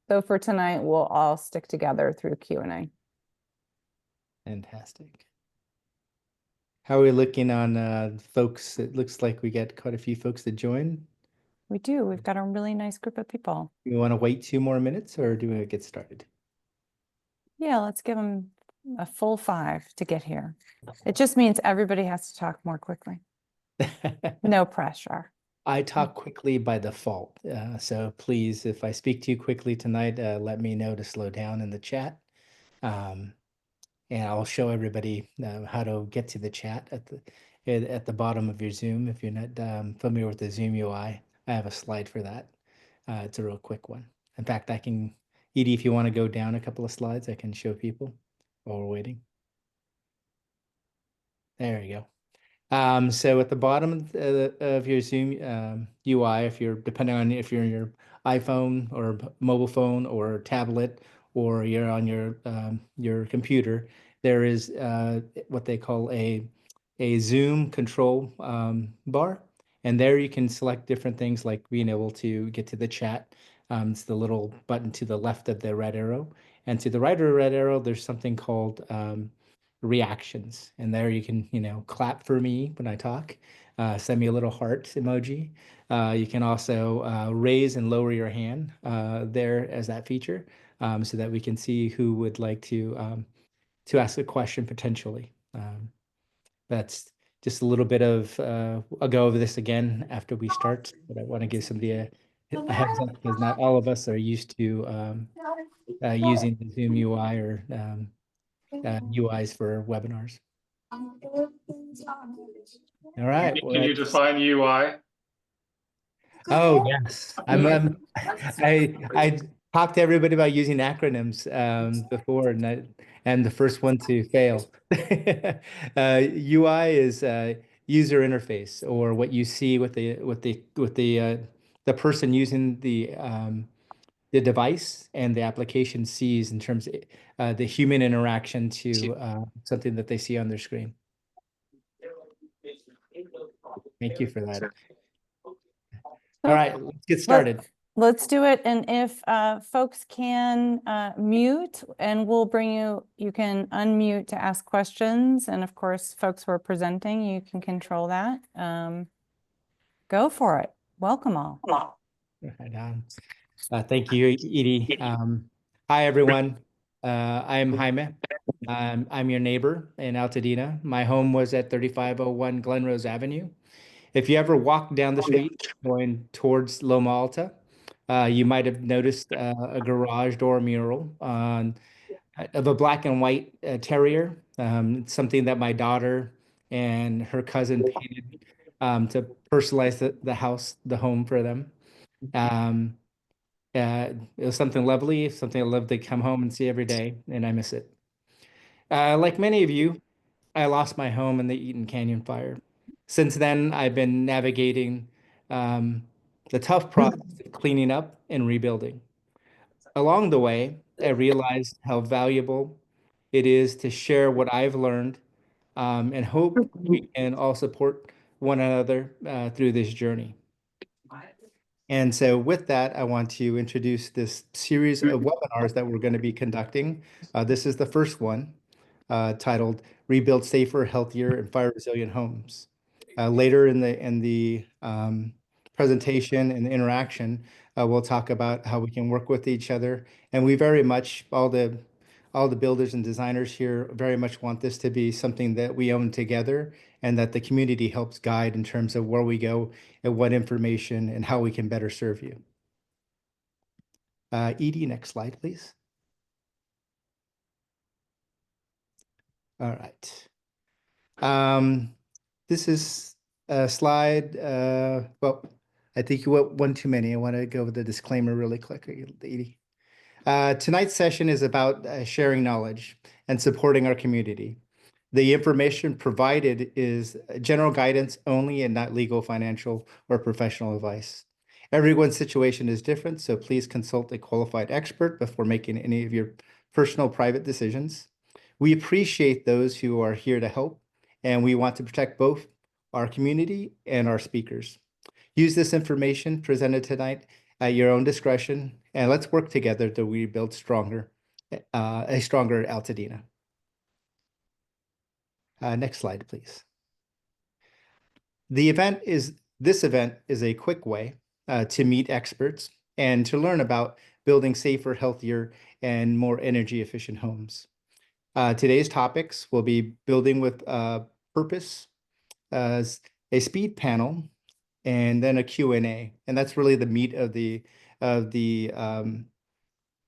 So for tonight, we'll all stick together through Q&A. Fantastic. How are we looking on folks? It looks like we got quite a few folks to join. We do. We've got a really nice group of people. You want to wait 2 more minutes or do we get started? Yeah, let's give them a full 5 to get here. It just means everybody has to talk more quickly. No pressure. I talk quickly by default. So please, if I speak too quickly tonight, let me know to slow down in the chat. And I'll show everybody how to get to the chat at the bottom of your Zoom. If you're not familiar with the Zoom UI, I have a slide for that. It's a real quick one. In fact, Edie, if you want to go down a couple of slides, I can show people while we're waiting. There you go. So at the bottom of your Zoom UI, if you're depending on if you're on your iPhone or mobile phone or tablet or you're on your computer, there is what they call a Zoom control bar, and there you can select different things like being able to get to the chat. It's the little button to the left of the red arrow, and to the right of the red arrow, there's something called reactions, and there you can clap for me when I talk, send me a little heart emoji. You can also raise and lower your hand there as that feature, so that we can see who would like to ask a question potentially. That's just a little bit of I'll go over this again after we start, but I want to give somebody a heads up because not all of us are used to using the Zoom UI or UIs for webinars. All right. Can you define UI? Oh yes, I talked to everybody about using acronyms before, and the first one to fail. UI is user interface, or what you see with the person using the device and the application sees in terms of the human interaction to something that they see on their screen. Thank you for that. All right, let's get started. Let's do it. And if folks can mute, and we'll bring you can unmute to ask questions. And of course, folks who are presenting, you can control that. Go for it. Welcome all. Right on. Thank you, Edie. Hi, everyone. I'm Jaime. I'm your neighbor in Altadena. My home was at 3501 Glenrose Avenue. If you ever walk down the street going towards Loma Alta, you might have noticed a garage door mural of a black and white terrier. It's something that my daughter and her cousin painted to personalize the house, the home for them. It was something lovely, something I love to come home and see every day, and I miss it. Like many of you, I lost my home in the Eaton Canyon fire. Since then, I've been navigating the tough process of cleaning up and rebuilding. Along the way, I realized how valuable it is to share what I've learned, and hope we can all support one another through this journey. And so with that, I want to introduce this series of webinars that we're going to be conducting. This is the first one, titled Rebuild Safer, Healthier, and Fire Resilient Homes. Later in the presentation and the interaction, we'll talk about how we can work with each other. And we very much, all the builders and designers here very much want this to be something that we own together and that the community helps guide in terms of where we go and what information and how we can better serve you. Edie, next slide, please. All right. This is a slide, well, I think you went one too many. I want to go over the disclaimer really quick, Edie. Tonight's session is about sharing knowledge and supporting our community. The information provided is general guidance only and not legal, financial, or professional advice. Everyone's situation is different, so please consult a qualified expert before making any of your personal private decisions. We appreciate those who are here to help, and we want to protect both our community and our speakers. Use this information presented tonight at your own discretion and let's work together to rebuild a stronger Altadena. Next slide, please. This event is a quick way to meet experts and to learn about building safer, healthier, and more energy efficient homes. Today's topics will be building with purpose, a speed panel, and then a Q&A. And that's really the meat of the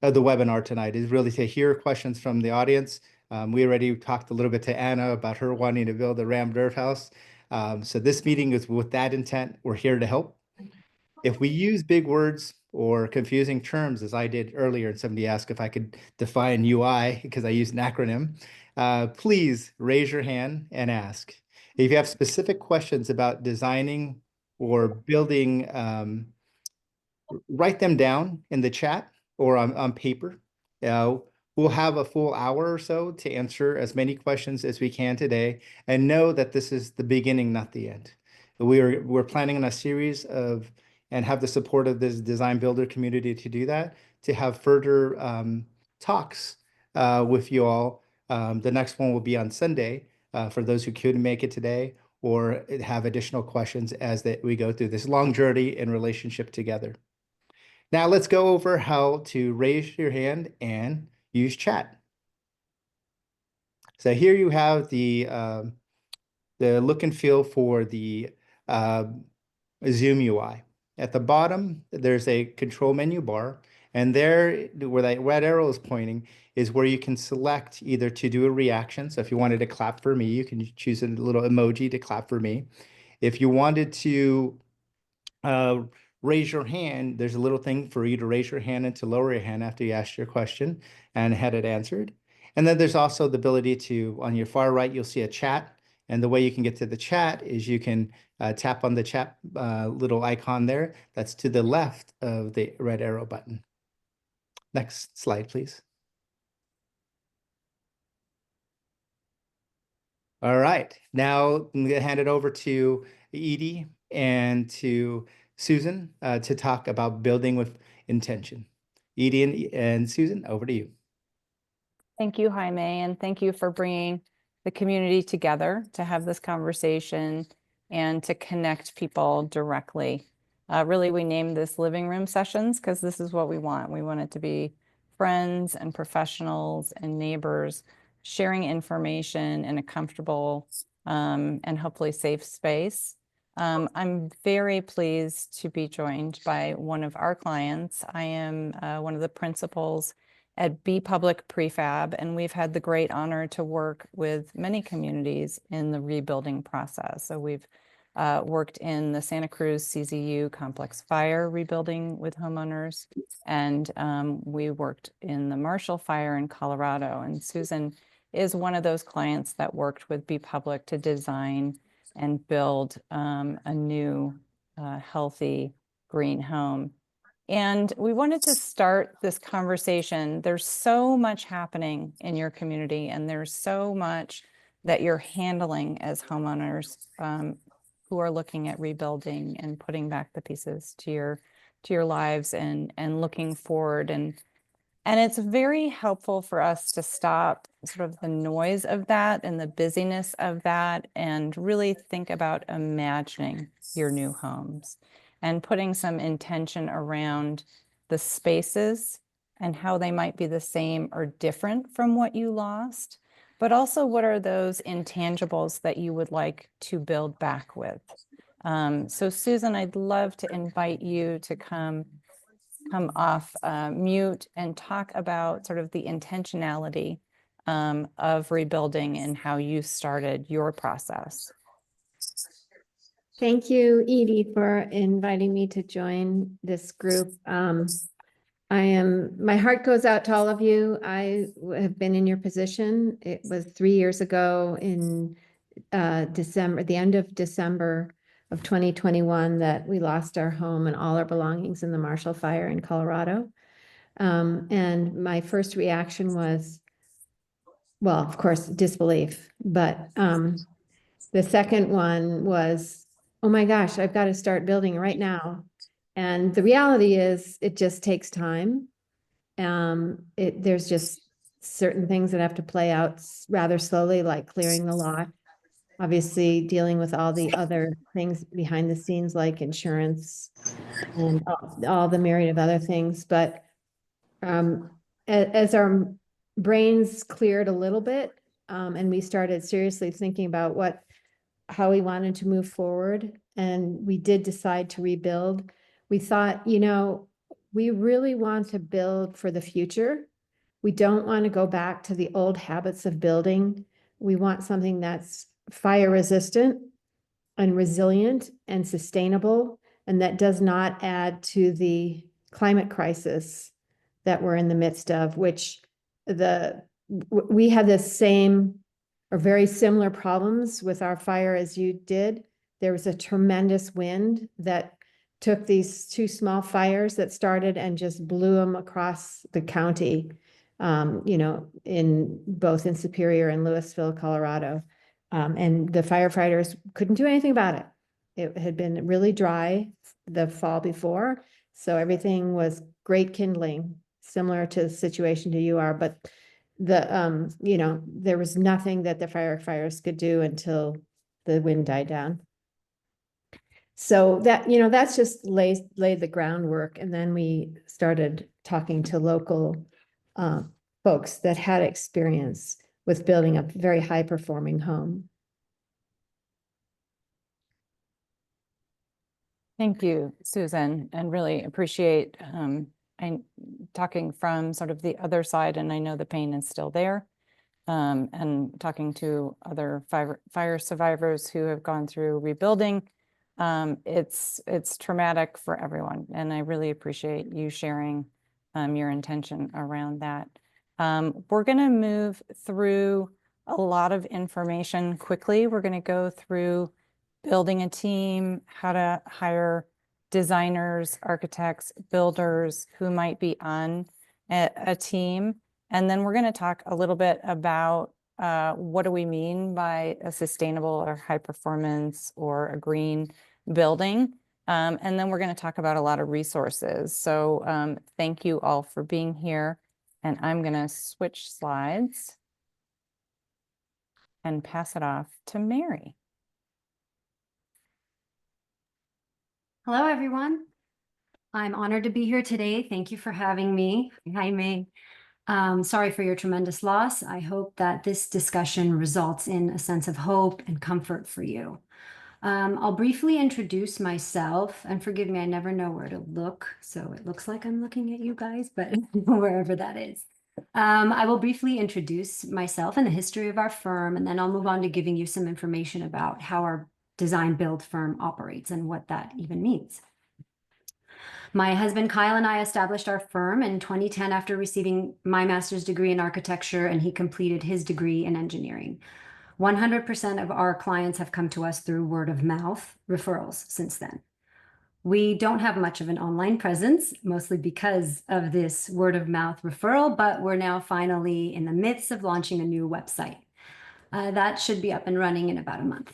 webinar tonight, is really to hear questions from the audience. We already talked a little bit to Anna about her wanting to build a rammed earth house. So this meeting is with that intent. We're here to help. If we use big words or confusing terms, as I did earlier, and somebody asked if I could define UI because I used an acronym, please raise your hand and ask. If you have specific questions about designing or building, write them down in the chat or on paper. We'll have a full hour or so to answer as many questions as we can today, and know that this is the beginning, not the end. We're planning on a series of, and have the support of this design builder community to do that, to have further talks with you all. The next one will be on Sunday for those who couldn't make it today, or have additional questions as we go through this long journey in relationship together. Now let's go over how to raise your hand and use chat. So here you have the look and feel for the Zoom UI. At the bottom, there's a control menu bar, and there, where that red arrow is pointing, is where you can select either to do a reaction. So if you wanted to clap for me, you can choose a little emoji to clap for me. If you wanted to raise your hand, there's a little thing for you to raise your hand and to lower your hand after you ask your question and had it answered. And then there's also the ability to, on your far right, you'll see a chat. And the way you can get to the chat is you can tap on the chat little icon there. That's to the left of the red arrow button. Next slide, please. All right, now I'm going to hand it over to Edie and to Susan to talk about building with intention. Edie and Susan, over to you. Thank you, Jaime, and thank you for bringing the community together to have this conversation and to connect people directly. Really, we named this living room sessions because this is what we want. We want it to be friends and professionals and neighbors sharing information in a comfortable and hopefully safe space. I'm very pleased to be joined by one of our clients. I am one of the principals at B.Public Prefab, and we've had the great honor to work with many communities in the rebuilding process. So we've worked in the Santa Cruz CZU complex fire rebuilding with homeowners, and we worked in the Marshall fire in Colorado. And Susan is one of those clients that worked with B.Public to design and build a new healthy green home. And we wanted to start this conversation. There's so much happening in your community, and there's so much that you're handling as homeowners who are looking at rebuilding and putting back the pieces to your lives and looking forward. And it's very helpful for us to stop sort of the noise of that and the busyness of that and really think about imagining your new homes and putting some intention around the spaces and how they might be the same or different from what you lost, but also what are those intangibles that you would like to build back with. So Susan, I'd love to invite you to come off mute and talk about sort of the intentionality of rebuilding and how you started your process. Thank you, Edie, for inviting me to join this group. My heart goes out to all of you. I have been in your position. It was 3 years ago in December, the end of December of 2021, that we lost our home and all our belongings in the Marshall fire in Colorado. And my first reaction was, well, of course, disbelief. But the second one was, oh my gosh, I've got to start building right now. And the reality is it just takes time. There's just certain things that have to play out rather slowly, like clearing the lot. Obviously, dealing with all the other things behind the scenes, like insurance and all the myriad of other things. But as our brains cleared a little bit, and we started seriously thinking about how we wanted to move forward, and we did decide to rebuild, we thought, we really want to build for the future. We don't want to go back to the old habits of building. We want something that's fire resistant and resilient and sustainable, and that does not add to the climate crisis that we're in the midst of, which we had the same or very similar problems with our fire as you did. There was a tremendous wind that took these two small fires that started and just blew them across the county, in Superior and Louisville, Colorado. And the firefighters couldn't do anything about it. It had been really dry the fall before, so everything was great kindling, similar to the situation you are, but there was nothing that the firefighters could do until the wind died down. So that's just laid the groundwork. And then we started talking to local folks that had experience with building a very high performing home. Thank you, Susan, and really appreciate talking from sort of the other side, and I know the pain is still there. And talking to other fire survivors who have gone through rebuilding. It's traumatic for everyone, and I really appreciate you sharing your intention around that. We're going to move through a lot of information quickly. We're going to go through building a team, how to hire designers, architects, builders who might be on a team. And then we're going to talk a little bit about what do we mean by a sustainable or high performance or a green building. And then we're going to talk about a lot of resources. So thank you all for being here. And I'm going to switch slides and pass it off to Mary. Hello, everyone. I'm honored to be here today. Thank you for having me. Hi, May. Sorry for your tremendous loss. I hope that this discussion results in a sense of hope and comfort for you. I'll briefly introduce myself, and forgive me, I never know where to look, so it looks like I'm looking at you guys, but wherever that is. I will briefly introduce myself and the history of our firm, and then I'll move on to giving you some information about how our design build firm operates and what that even means. My husband Kyle and I established our firm in 2010 after receiving my master's degree in architecture, and he completed his degree in engineering. 100% of our clients have come to us through word of mouth referrals since then. We don't have much of an online presence, mostly because of this word of mouth referral, but we're now finally in the midst of launching a new website. That should be up and running in about a month.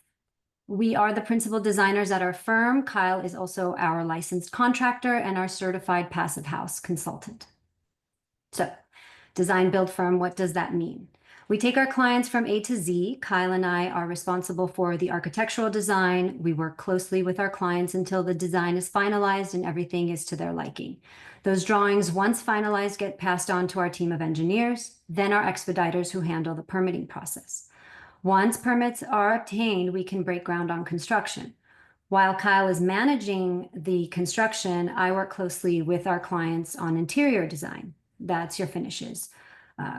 We are the principal designers at our firm. Kyle is also our licensed contractor and our certified passive house consultant. So, design build firm, what does that mean? We take our clients from A to Z. Kyle and I are responsible for the architectural design. We work closely with our clients until the design is finalized and everything is to their liking. Those drawings, once finalized, get passed on to our team of engineers, then our expediters who handle the permitting process. Once permits are obtained, we can break ground on construction. While Kyle is managing the construction, I work closely with our clients on interior design. That's your finishes.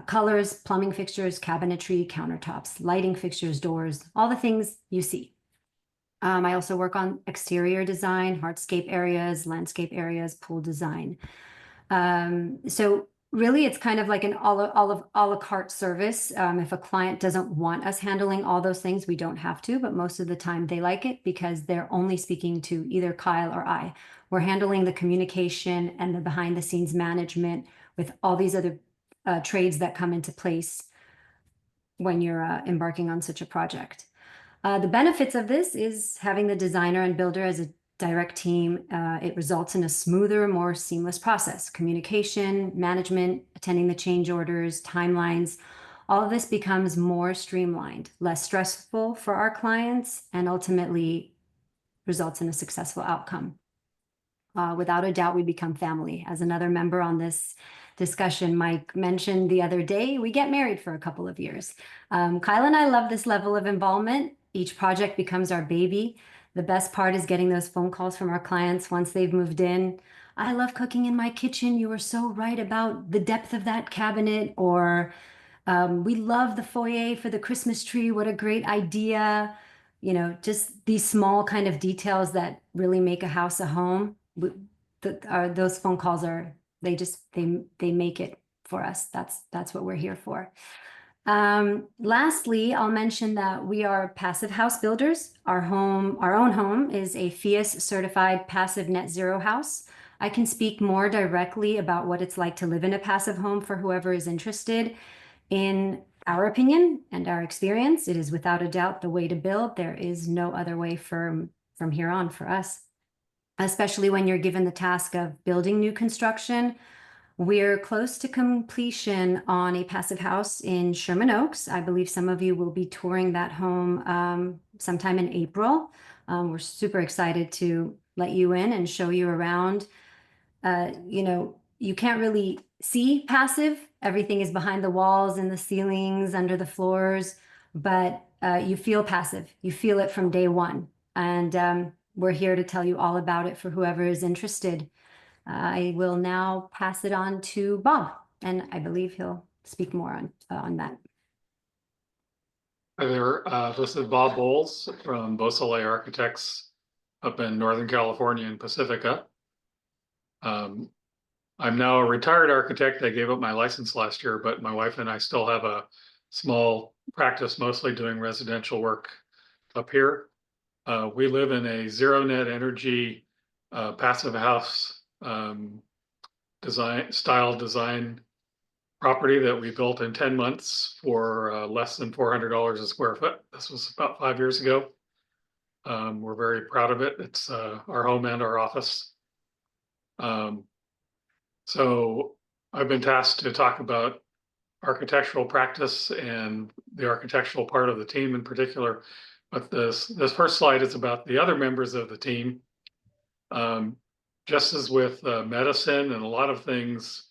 Colors, plumbing fixtures, cabinetry, countertops, lighting fixtures, doors, all the things you see. I also work on exterior design, hardscape areas, landscape areas, pool design. So really, it's kind of like an a la carte service. If a client doesn't want us handling all those things, we don't have to, but most of the time they like it because they're only speaking to either Kyle or I. We're handling the communication and the behind the scenes management with all these other trades that come into place when you're embarking on such a project. The benefits of this is having the designer and builder as a direct team, it results in a smoother, more seamless process. Communication, management, attending the change orders, timelines, all of this becomes more streamlined, less stressful for our clients, and ultimately results in a successful outcome. Without a doubt, we become family. As another member on this discussion, Mike mentioned the other day, we get married for a couple of years. Kyle and I love this level of involvement. Each project becomes our baby. The best part is getting those phone calls from our clients once they've moved in. I love cooking in my kitchen. You were so right about the depth of that cabinet. Or we love the foyer for the Christmas tree. What a great idea. You know, just these small kind of details that really make a house a home. Those phone calls are, they make it for us. That's what we're here for. Lastly, I'll mention that we are passive house builders. Our own home is a FIAS certified passive net zero house. I can speak more directly about what it's like to live in a passive home for whoever is interested. In our opinion and our experience, it is without a doubt the way to build. There is no other way from here on for us, especially when you're given the task of building new construction. We're close to completion on a passive house in Sherman Oaks. I believe some of you will be touring that home sometime in April. We're super excited to let you in and show you around. You know, you can't really see passive. Everything is behind the walls and the ceilings, under the floors, but you feel passive. You feel it from day one. And we're here to tell you all about it for whoever is interested. I will now pass it on to Bob, and I believe he'll speak more on that. Hi there, this is Bob Bowles from Beausoleil Architects up in Northern California and Pacifica. I'm now a retired architect. I gave up my license last year, but my wife and I still have a small practice, mostly doing residential work up here. We live in a zero net energy passive house design property that we built in 10 months for less than $400 a square foot. This was about 5 years ago. We're very proud of it. It's our home and our office. So I've been tasked to talk about architectural practice and the architectural part of the team in particular. But this first slide is about the other members of the team. Just as with medicine and a lot of things,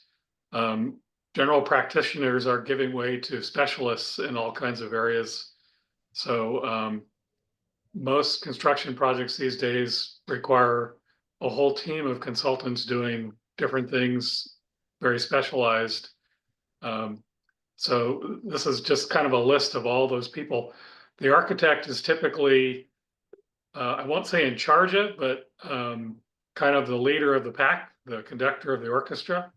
general practitioners are giving way to specialists in all kinds of areas. So most construction projects these days require a whole team of consultants doing different things, very specialized. So this is just kind of a list of all those people. The architect is typically, I won't say in charge of, but kind of the leader of the pack, the conductor of the orchestra.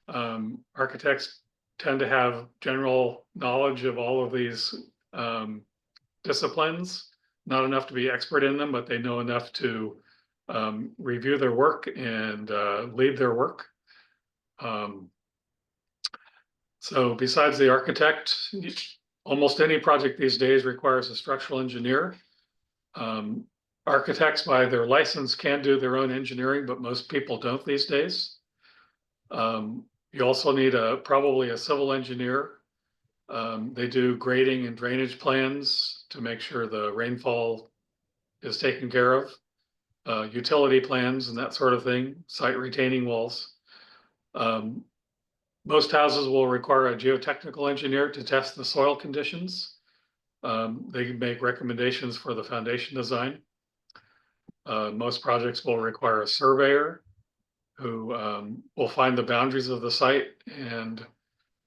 Architects tend to have general knowledge of all of these disciplines, not enough to be expert in them, but they know enough to review their work and lead their work. So besides the architect, almost any project these days requires a structural engineer. Architects, by their license, can do their own engineering, but most people don't these days. You also need probably a civil engineer. They do grading and drainage plans to make sure the rainfall is taken care of. Utility plans and that sort of thing, site retaining walls. Most houses will require a geotechnical engineer to test the soil conditions. They make recommendations for the foundation design. Most projects will require a surveyor who will find the boundaries of the site and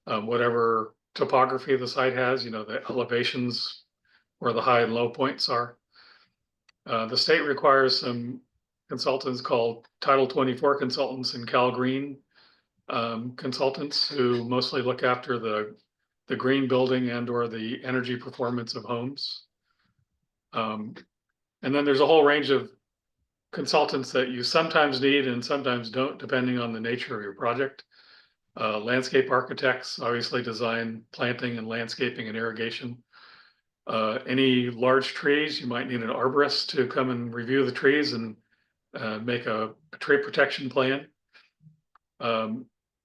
whatever topography the site has, you know, the elevations where the high and low points are. The state requires some consultants called Title 24 consultants and Cal Green consultants who mostly look after the green building and or the energy performance of homes. And then there's a whole range of consultants that you sometimes need and sometimes don't, depending on the nature of your project. Landscape architects obviously design planting and landscaping and irrigation. Any large trees, you might need an arborist to come and review the trees and make a tree protection plan.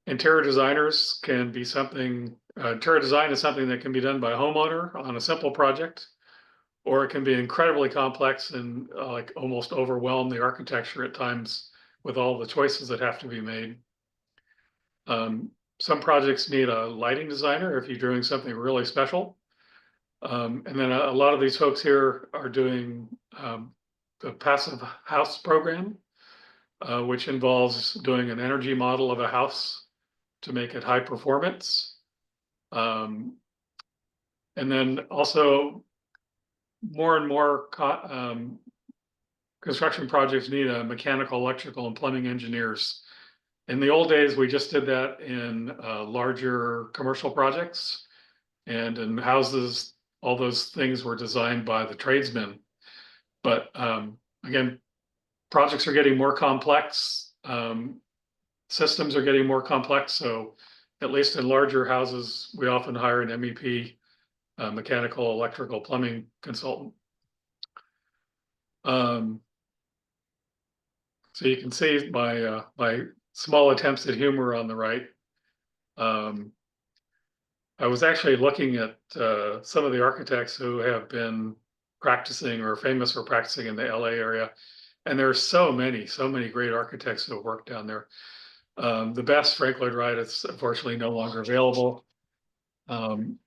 Interior designers can be something, interior design is something that can be done by a homeowner on a simple project, or it can be incredibly complex and like almost overwhelm the architecture at times with all the choices that have to be made. Some projects need a lighting designer if you're doing something really special. And then a lot of these folks here are doing the passive house program, which involves doing an energy model of a house to make it high performance. And then also more and more construction projects need a mechanical, electrical, and plumbing engineers. In the old days, we just did that in larger commercial projects, and in houses, all those things were designed by the tradesmen. But again, projects are getting more complex. Systems are getting more complex. So at least in larger houses, we often hire an MEP, mechanical, electrical, plumbing consultant. So you can see my small attempts at humor on the right. I was actually looking at some of the architects who have been practicing or famous for practicing in the LA area. And there are so many great architects who have worked down there. The best, Frank Lloyd Wright, is unfortunately no longer available. And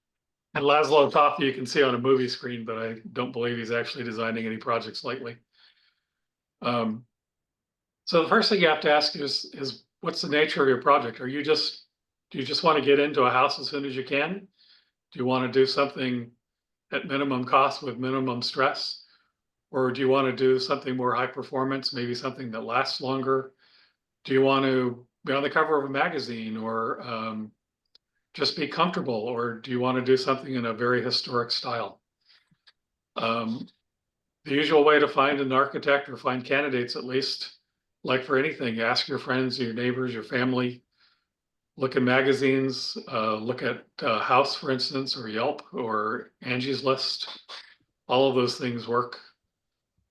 Laszlo Toth, you can see on a movie screen, but I don't believe he's actually designing any projects lately. So the first thing you have to ask is what's the nature of your project? Do you just want to get into a house as soon as you can? Do you want to do something at minimum cost with minimum stress? Or do you want to do something more high performance, maybe something that lasts longer? Do you want to be on the cover of a magazine or just be comfortable? Or do you want to do something in a very historic style? The usual way to find an architect or find candidates, at least, like for anything, you ask your friends, your neighbors, your family, look at magazines, look at House, for instance, or Yelp or Angie's List. All of those things work.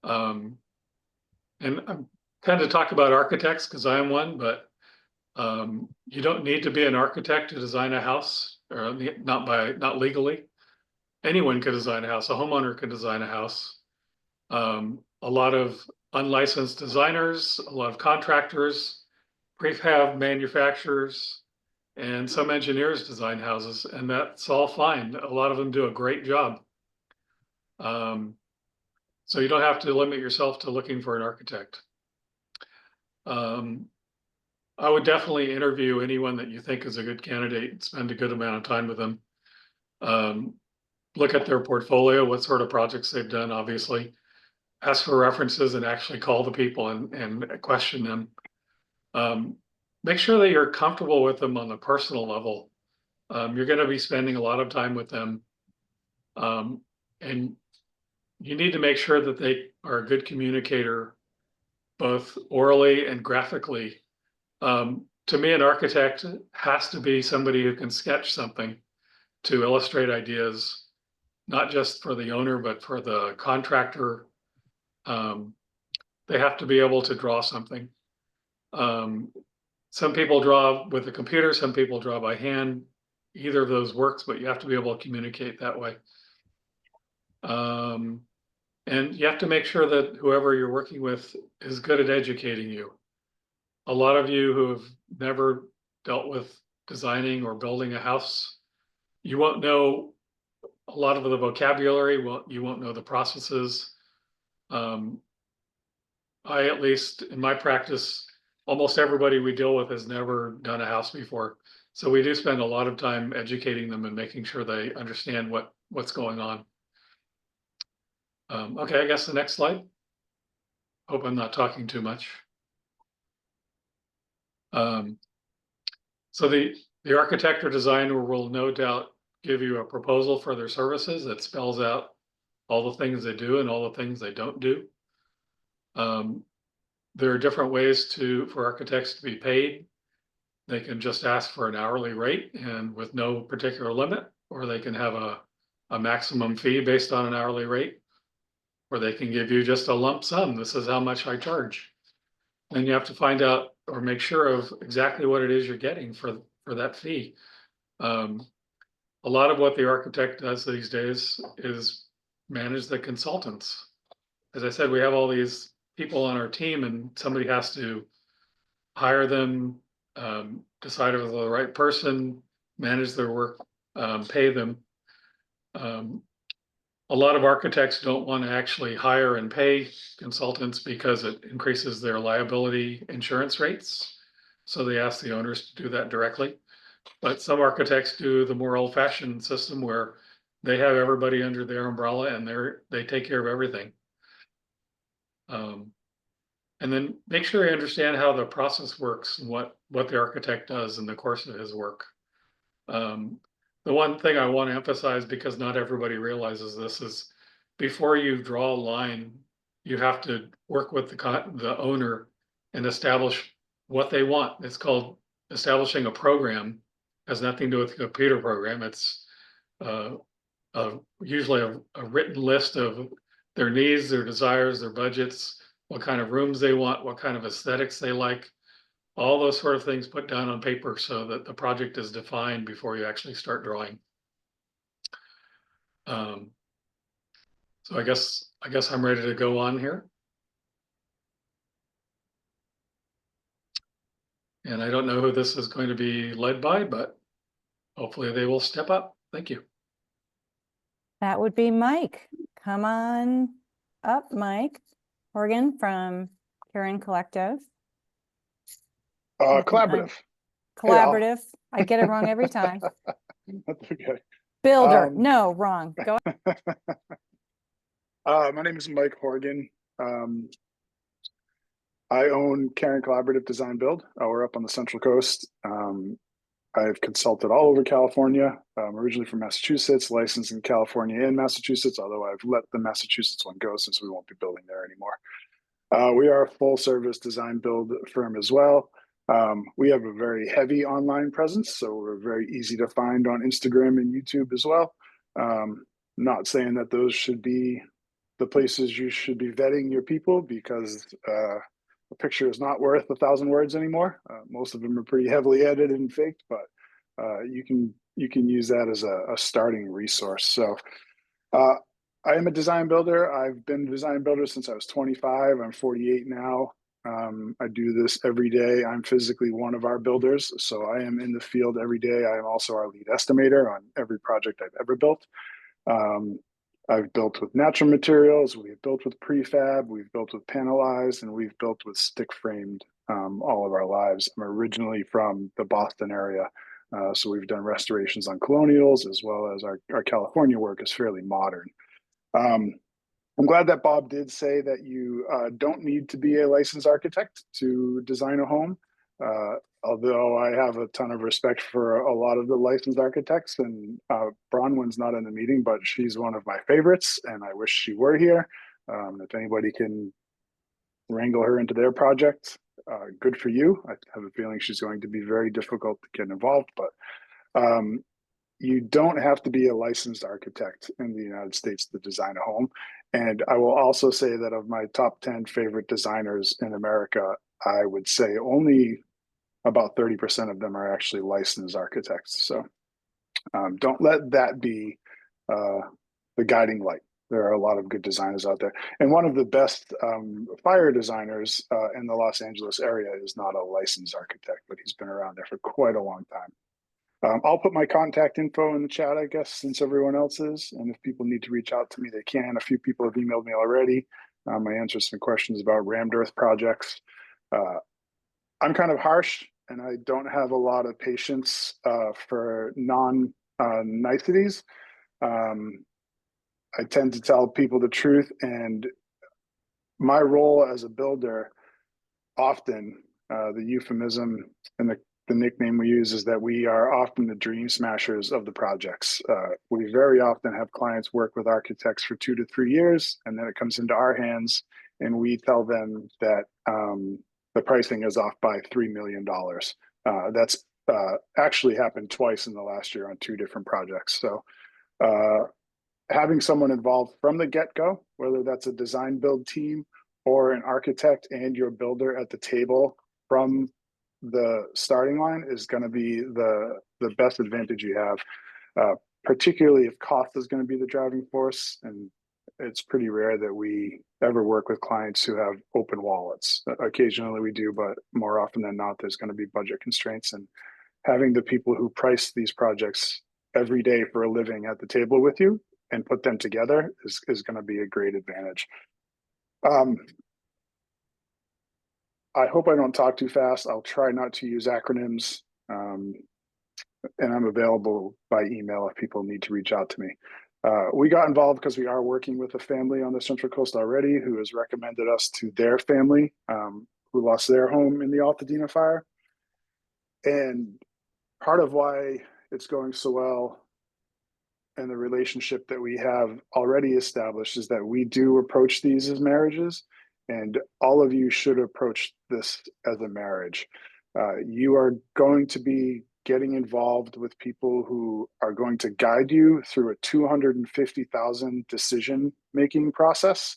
And I'm kind of talk about architects because I am one, but you don't need to be an architect to design a house, or not legally. Anyone could design a house. A homeowner could design a house. A lot of unlicensed designers, a lot of contractors, prefab manufacturers, and some engineers design houses, and that's all fine. A lot of them do a great job. So you don't have to limit yourself to looking for an architect. I would definitely interview anyone that you think is a good candidate and spend a good amount of time with them. Look at their portfolio, what sort of projects they've done, obviously. Ask for references and actually call the people and question them. Make sure that you're comfortable with them on the personal level. You're going to be spending a lot of time with them. And you need to make sure that they are a good communicator, both orally and graphically. To me, an architect has to be somebody who can sketch something to illustrate ideas, not just for the owner, but for the contractor. They have to be able to draw something. Some people draw with a computer, some people draw by hand. Either of those works, but you have to be able to communicate that way. And you have to make sure that whoever you're working with is good at educating you. A lot of you who have never dealt with designing or building a house, you won't know a lot of the vocabulary, you won't know the processes. I, at least in my practice, almost everybody we deal with has never done a house before. So we do spend a lot of time educating them and making sure they understand what's going on. Okay, I guess the next slide. Hope I'm not talking too much. So the architect or designer will no doubt give you a proposal for their services that spells out all the things they do and all the things they don't do. There are different ways for architects to be paid. They can just ask for an hourly rate and with no particular limit, or they can have a maximum fee based on an hourly rate, or they can give you just a lump sum. This is how much I charge. then you have to find out or make sure of exactly what it is you're getting for that fee. A lot of what the architect does these days is manage the consultants. As I said, we have all these people on our team, and somebody has to hire them, decide if they're the right person, manage their work, pay them. A lot of architects don't want to actually hire and pay consultants because it increases their liability insurance rates. So they ask the owners to do that directly. But some architects do the more old-fashioned system where they have everybody under their umbrella and they take care of everything. And then make sure you understand how the process works and what the architect does in the course of his work. The one thing I want to emphasize, because not everybody realizes this, is before you draw a line, you have to work with the owner and establish what they want. It's called establishing a program. It has nothing to do with the computer program. It's usually a written list of their needs, their desires, their budgets, what kind of rooms they want, what kind of aesthetics they like. All those sort of things put down on paper so that the project is defined before you actually start drawing. So I guess I'm ready to go on here. And I don't know who this is going to be led by, but hopefully they will step up. Thank you. That would be Mike. Come on up, Mike Horgan from Karen Collective. Collaborative. Collaborative. I get it wrong every time. That's okay. Builder. No, wrong. Go ahead. My name is Mike Horgan. I own Karen Collaborative Design Build. We're up on the Central Coast. I've consulted all over California. I'm originally from Massachusetts, licensed in California and Massachusetts, although I've let the Massachusetts one go since we won't be building there anymore. We are a full service design build firm as well. We have a very heavy online presence, so we're very easy to find on Instagram and YouTube as well. Not saying that those should be the places you should be vetting your people, because a picture is not worth 1,000 words anymore. Most of them are pretty heavily edited and faked, but you can use that as a starting resource. So I am a design builder. I've been a design builder since I was 25. I'm 48 now. I do this every day. I'm physically one of our builders, so I am in the field every day. I am also our lead estimator on every project I've ever built. I've built with natural materials, we've built with prefab, we've built with panelized, and we've built with stick framed all of our lives. I'm originally from the Boston area, so we've done restorations on colonials, as well as our California work is fairly modern. I'm glad that Bob did say that you don't need to be a licensed architect to design a home. Although I have a ton of respect for a lot of the licensed architects, and Bronwyn's not in the meeting, but she's one of my favorites, and I wish she were here. If anybody can wrangle her into their project, good for you. I have a feeling she's going to be very difficult to get involved, but you don't have to be a licensed architect in the United States to design a home. And I will also say that of my top 10 favorite designers in America, I would say only about 30% of them are actually licensed architects. So don't let that be the guiding light. There are a lot of good designers out there. And one of the best fire designers in the Los Angeles area is not a licensed architect, but he's been around there for quite a long time. I'll put my contact info in the chat, I guess, since everyone else is. And if people need to reach out to me, they can. A few people have emailed me already. I answered some questions about rammed earth projects. I'm kind of harsh, and I don't have a lot of patience for non-niceties. I tend to tell people the truth, and my role as a builder, often the euphemism and the nickname we use is that we are often the dream smashers of the projects. We very often have clients work with architects for 2 to 3 years, and then it comes into our hands, and we tell them that the pricing is off by $3 million. That's actually happened twice in the last year on 2 different projects. So having someone involved from the get-go, whether that's a design build team or an architect and your builder at the table from the starting line is going to be the best advantage you have, particularly if cost is going to be the driving force. And it's pretty rare that we ever work with clients who have open wallets. Occasionally we do, but more often than not, there's going to be budget constraints, and having the people who price these projects every day for a living at the table with you and put them together is going to be a great advantage. I hope I don't talk too fast. I'll try not to use acronyms, and I'm available by email if people need to reach out to me. We got involved because we are working with a family on the Central Coast already who has recommended us to their family, who lost their home in the Altadena fire. And part of why it's going so well and the relationship that we have already established is that we do approach these as marriages, and all of you should approach this as a marriage. You are going to be getting involved with people who are going to guide you through a 250,000 decision-making process.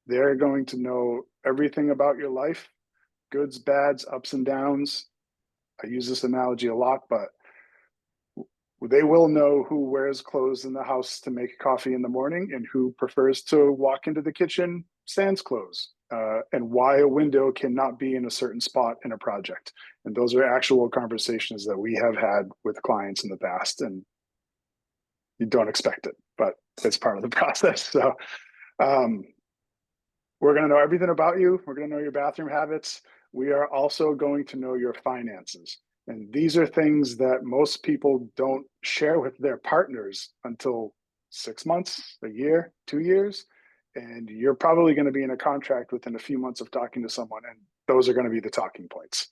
They're going to know everything about your life, goods, bads, ups and downs. I use this analogy a lot, but they will know who wears clothes in the house to make coffee in the morning and who prefers to walk into the kitchen sans clothes, and why a window cannot be in a certain spot in a project. And those are actual conversations that we have had with clients in the past, and you don't expect it, but it's part of the process. So we're going to know everything about you. We're going to know your bathroom habits. We are also going to know your finances. And these are things that most people don't share with their partners until 6 months, a year, 2 years. And you're probably going to be in a contract within a few months of talking to someone, and those are going to be the talking points.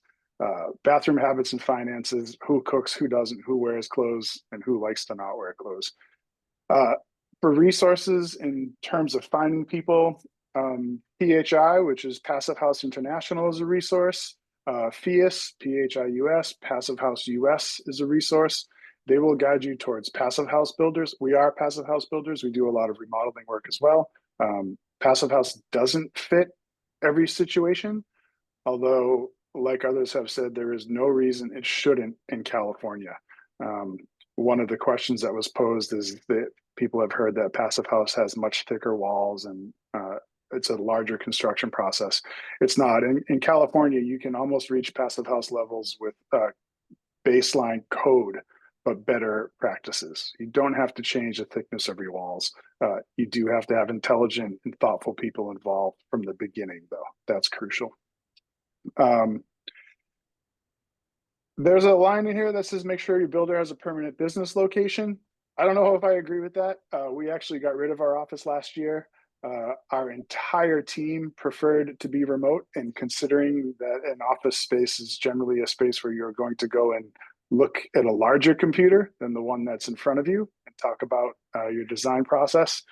Bathroom habits and finances, who cooks, who doesn't, who wears clothes, and who likes to not wear clothes. For resources in terms of finding people, PHI, which is Passive House International, is a resource. PHIUS, PHIUS, Passive House US is a resource. They will guide you towards passive house builders. We are passive house builders. We do a lot of remodeling work as well. Passive house doesn't fit every situation, although, like others have said, there is no reason it shouldn't in California. One of the questions that was posed is that people have heard that passive house has much thicker walls and it's a larger construction process. It's not. In California, you can almost reach passive house levels with baseline code, but better practices. You don't have to change the thickness of your walls. You do have to have intelligent and thoughtful people involved from the beginning, though. That's crucial. There's a line in here that says, make sure your builder has a permanent business location. I don't know if I agree with that. We actually got rid of our office last year. Our entire team preferred to be remote, and considering that an office space is generally a space where you're going to go and look at a larger computer than the one that's in front of you and talk about your design process.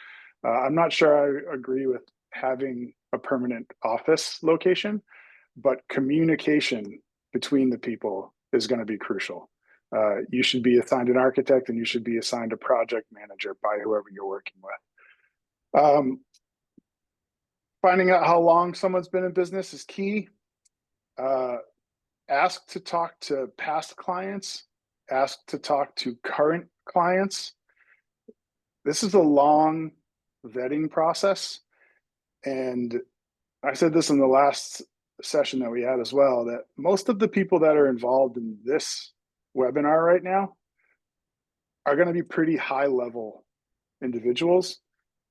I'm not sure I agree with having a permanent office location, but communication between the people is going to be crucial. You should be assigned an architect and you should be assigned a project manager by whoever you're working with. Finding out how long someone's been in business is key. Ask to talk to past clients. Ask to talk to current clients. This is a long vetting process. And I said this in the last session that we had as well, that most of the people that are involved in this webinar right now are going to be pretty high level individuals.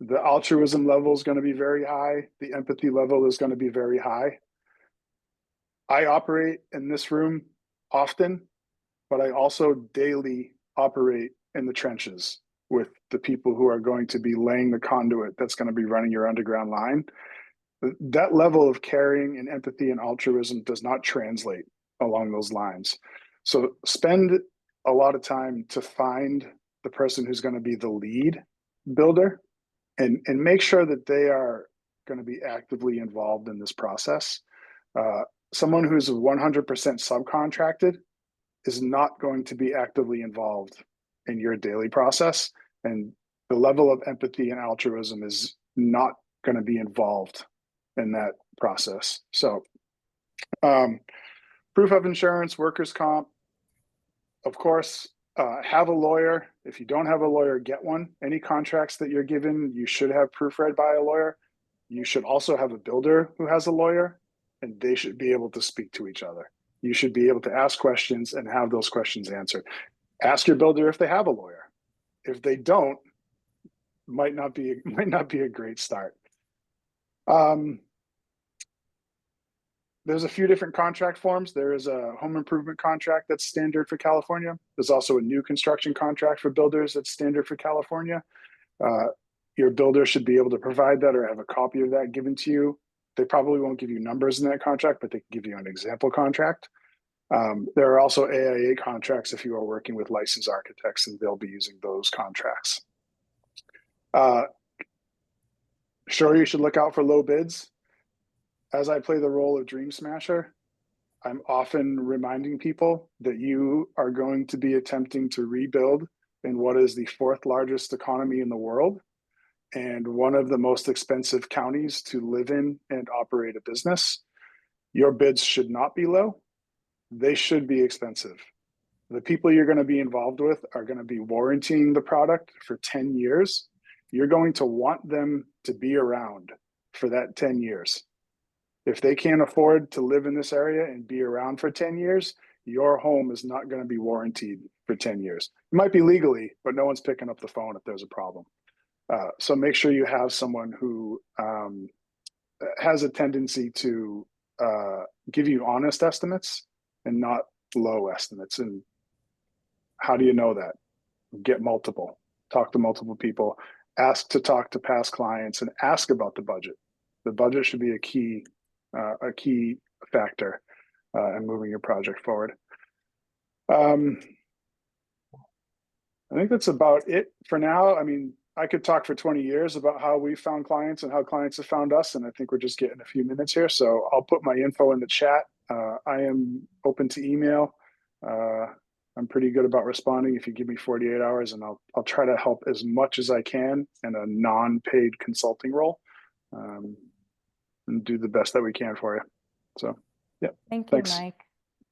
The altruism level is going to be very high. The empathy level is going to be very high. I operate in this room often, but I also daily operate in the trenches with the people who are going to be laying the conduit that's going to be running your underground line. That level of caring and empathy and altruism does not translate along those lines. So spend a lot of time to find the person who's going to be the lead builder, and make sure that they are going to be actively involved in this process. Someone who's 100% subcontracted is not going to be actively involved in your daily process, and the level of empathy and altruism is not going to be involved in that process. So proof of insurance, workers' comp, of course, have a lawyer. If you don't have a lawyer, get one. Any contracts that you're given, you should have proofread by a lawyer. You should also have a builder who has a lawyer, and they should be able to speak to each other. You should be able to ask questions and have those questions answered. Ask your builder if they have a lawyer. If they don't, might not be a great start. There's a few different contract forms. There is a home improvement contract that's standard for California. There's also a new construction contract for builders that's standard for California. Your builder should be able to provide that or have a copy of that given to you. They probably won't give you numbers in that contract, but they can give you an example contract. There are also AIA contracts if you are working with licensed architects, and they'll be using those contracts. Sure, you should look out for low bids. As I play the role of Dream Smasher, I'm often reminding people that you are going to be attempting to rebuild in what is the fourth largest economy in the world and one of the most expensive counties to live in and operate a business. Your bids should not be low. They should be expensive. The people you're going to be involved with are going to be warrantying the product for 10 years. You're going to want them to be around for that 10 years. If they can't afford to live in this area and be around for 10 years, your home is not going to be warranted for 10 years. It might be legally, but no one's picking up the phone if there's a problem. So make sure you have someone who has a tendency to give you honest estimates and not low estimates. And how do you know that? Get multiple, talk to multiple people, ask to talk to past clients, and ask about the budget. The budget should be a key factor in moving your project forward. I think that's about it for now. I mean, I could talk for 20 years about how we found clients and how clients have found us, and I think we're just getting a few minutes here. So I'll put my info in the chat. I am open to email. I'm pretty good about responding if you give me 48 hours, and I'll try to help as much as I can in a non-paid consulting role, and do the best that we can for you. So, yeah. Thank you, Thanks. Mike.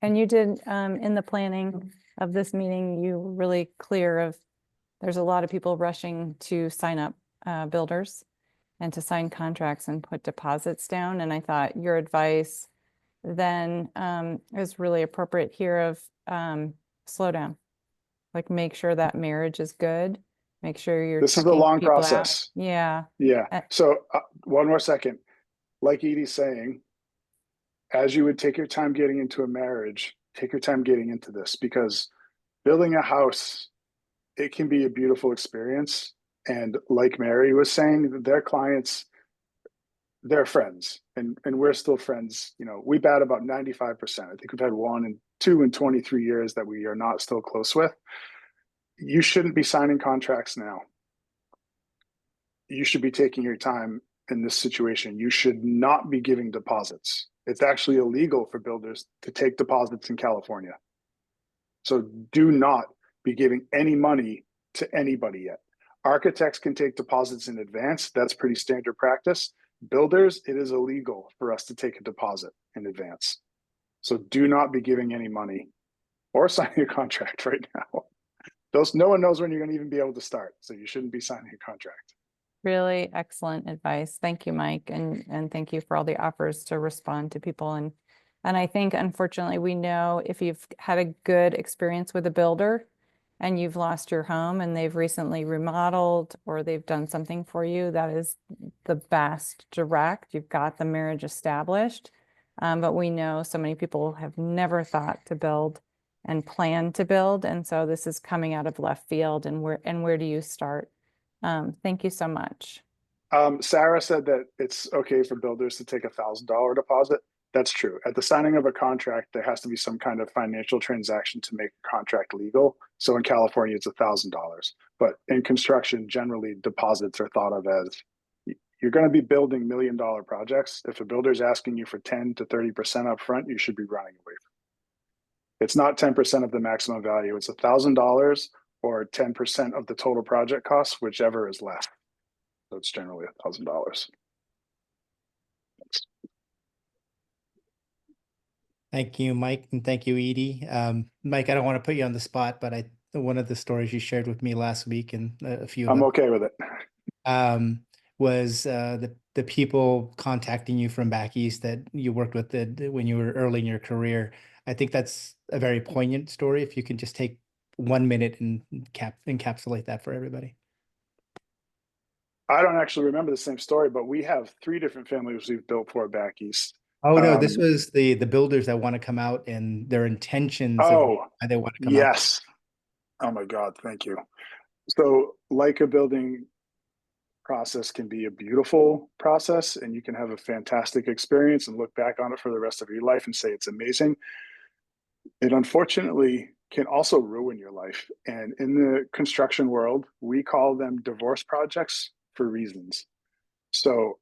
And you did, in the planning of this meeting, you were really clear of, there's a lot of people rushing to sign up builders and to sign contracts and put deposits down. And I thought your advice then is really appropriate here of slow down. Like, make sure that marriage is good. Make sure you're This is a checking long people out. process. Yeah. Yeah. So one more second. Like Edie's saying, as you would take your time getting into a marriage, take your time getting into this, because building a house, it can be a beautiful experience. And like Mary was saying, their clients, they're friends, and we're still friends. You know, we bat about 95%. I think we've had 1 and 2 in 23 years that we are not still close with. You shouldn't be signing contracts now. You should be taking your time in this situation. You should not be giving deposits. It's actually illegal for builders to take deposits in California. So do not be giving any money to anybody yet. Architects can take deposits in advance. That's pretty standard practice. Builders, it is illegal for us to take a deposit in advance. So do not be giving any money or signing a contract right now. No one knows when you're going to even be able to start. So you shouldn't be signing a contract. Really excellent advice. Thank you, Mike. And thank you for all the offers to respond to people. And I think, unfortunately, we know if you've had a good experience with a builder and you've lost your home and they've recently remodeled or they've done something for you, that is the best direct. You've got the marriage established. But we know so many people have never thought to build and plan to build. And so this is coming out of left field. And where do you start? Thank you so much. Sarah said that it's okay for builders to take $1,000 deposit. That's true. At the signing of a contract, there has to be some kind of financial transaction to make a contract legal. So in California, it's $1,000. But in construction, generally deposits are thought of as, you're going to be building $1 million projects. If a builder's asking you for 10 to 30% up front, you should be running away from it. It's not 10% of the maximum value. It's $1,000 or 10% of the total project cost, whichever is less. So it's generally $1,000. Thanks. Thank you, Mike, and thank you, Edie. Mike, I don't want to put you on the spot, but one of the stories you shared with me last week and a few of I'm them okay with it. um, was the people contacting you from back east that you worked with when you were early in your career. I think that's a very poignant story. If you can just take 1 minute and encapsulate that for everybody. I don't actually remember the same story, but we have 3 different families we've built for back east. Oh no, this Um, was the builders that want to come out and their intentions of oh, why they want to come out. yes. Oh my God, thank you. So like a building process can be a beautiful process and you can have a fantastic experience and look back on it for the rest of your life and say it's amazing. It unfortunately can also ruin your life. And in the construction world, we call them divorce projects for reasons. So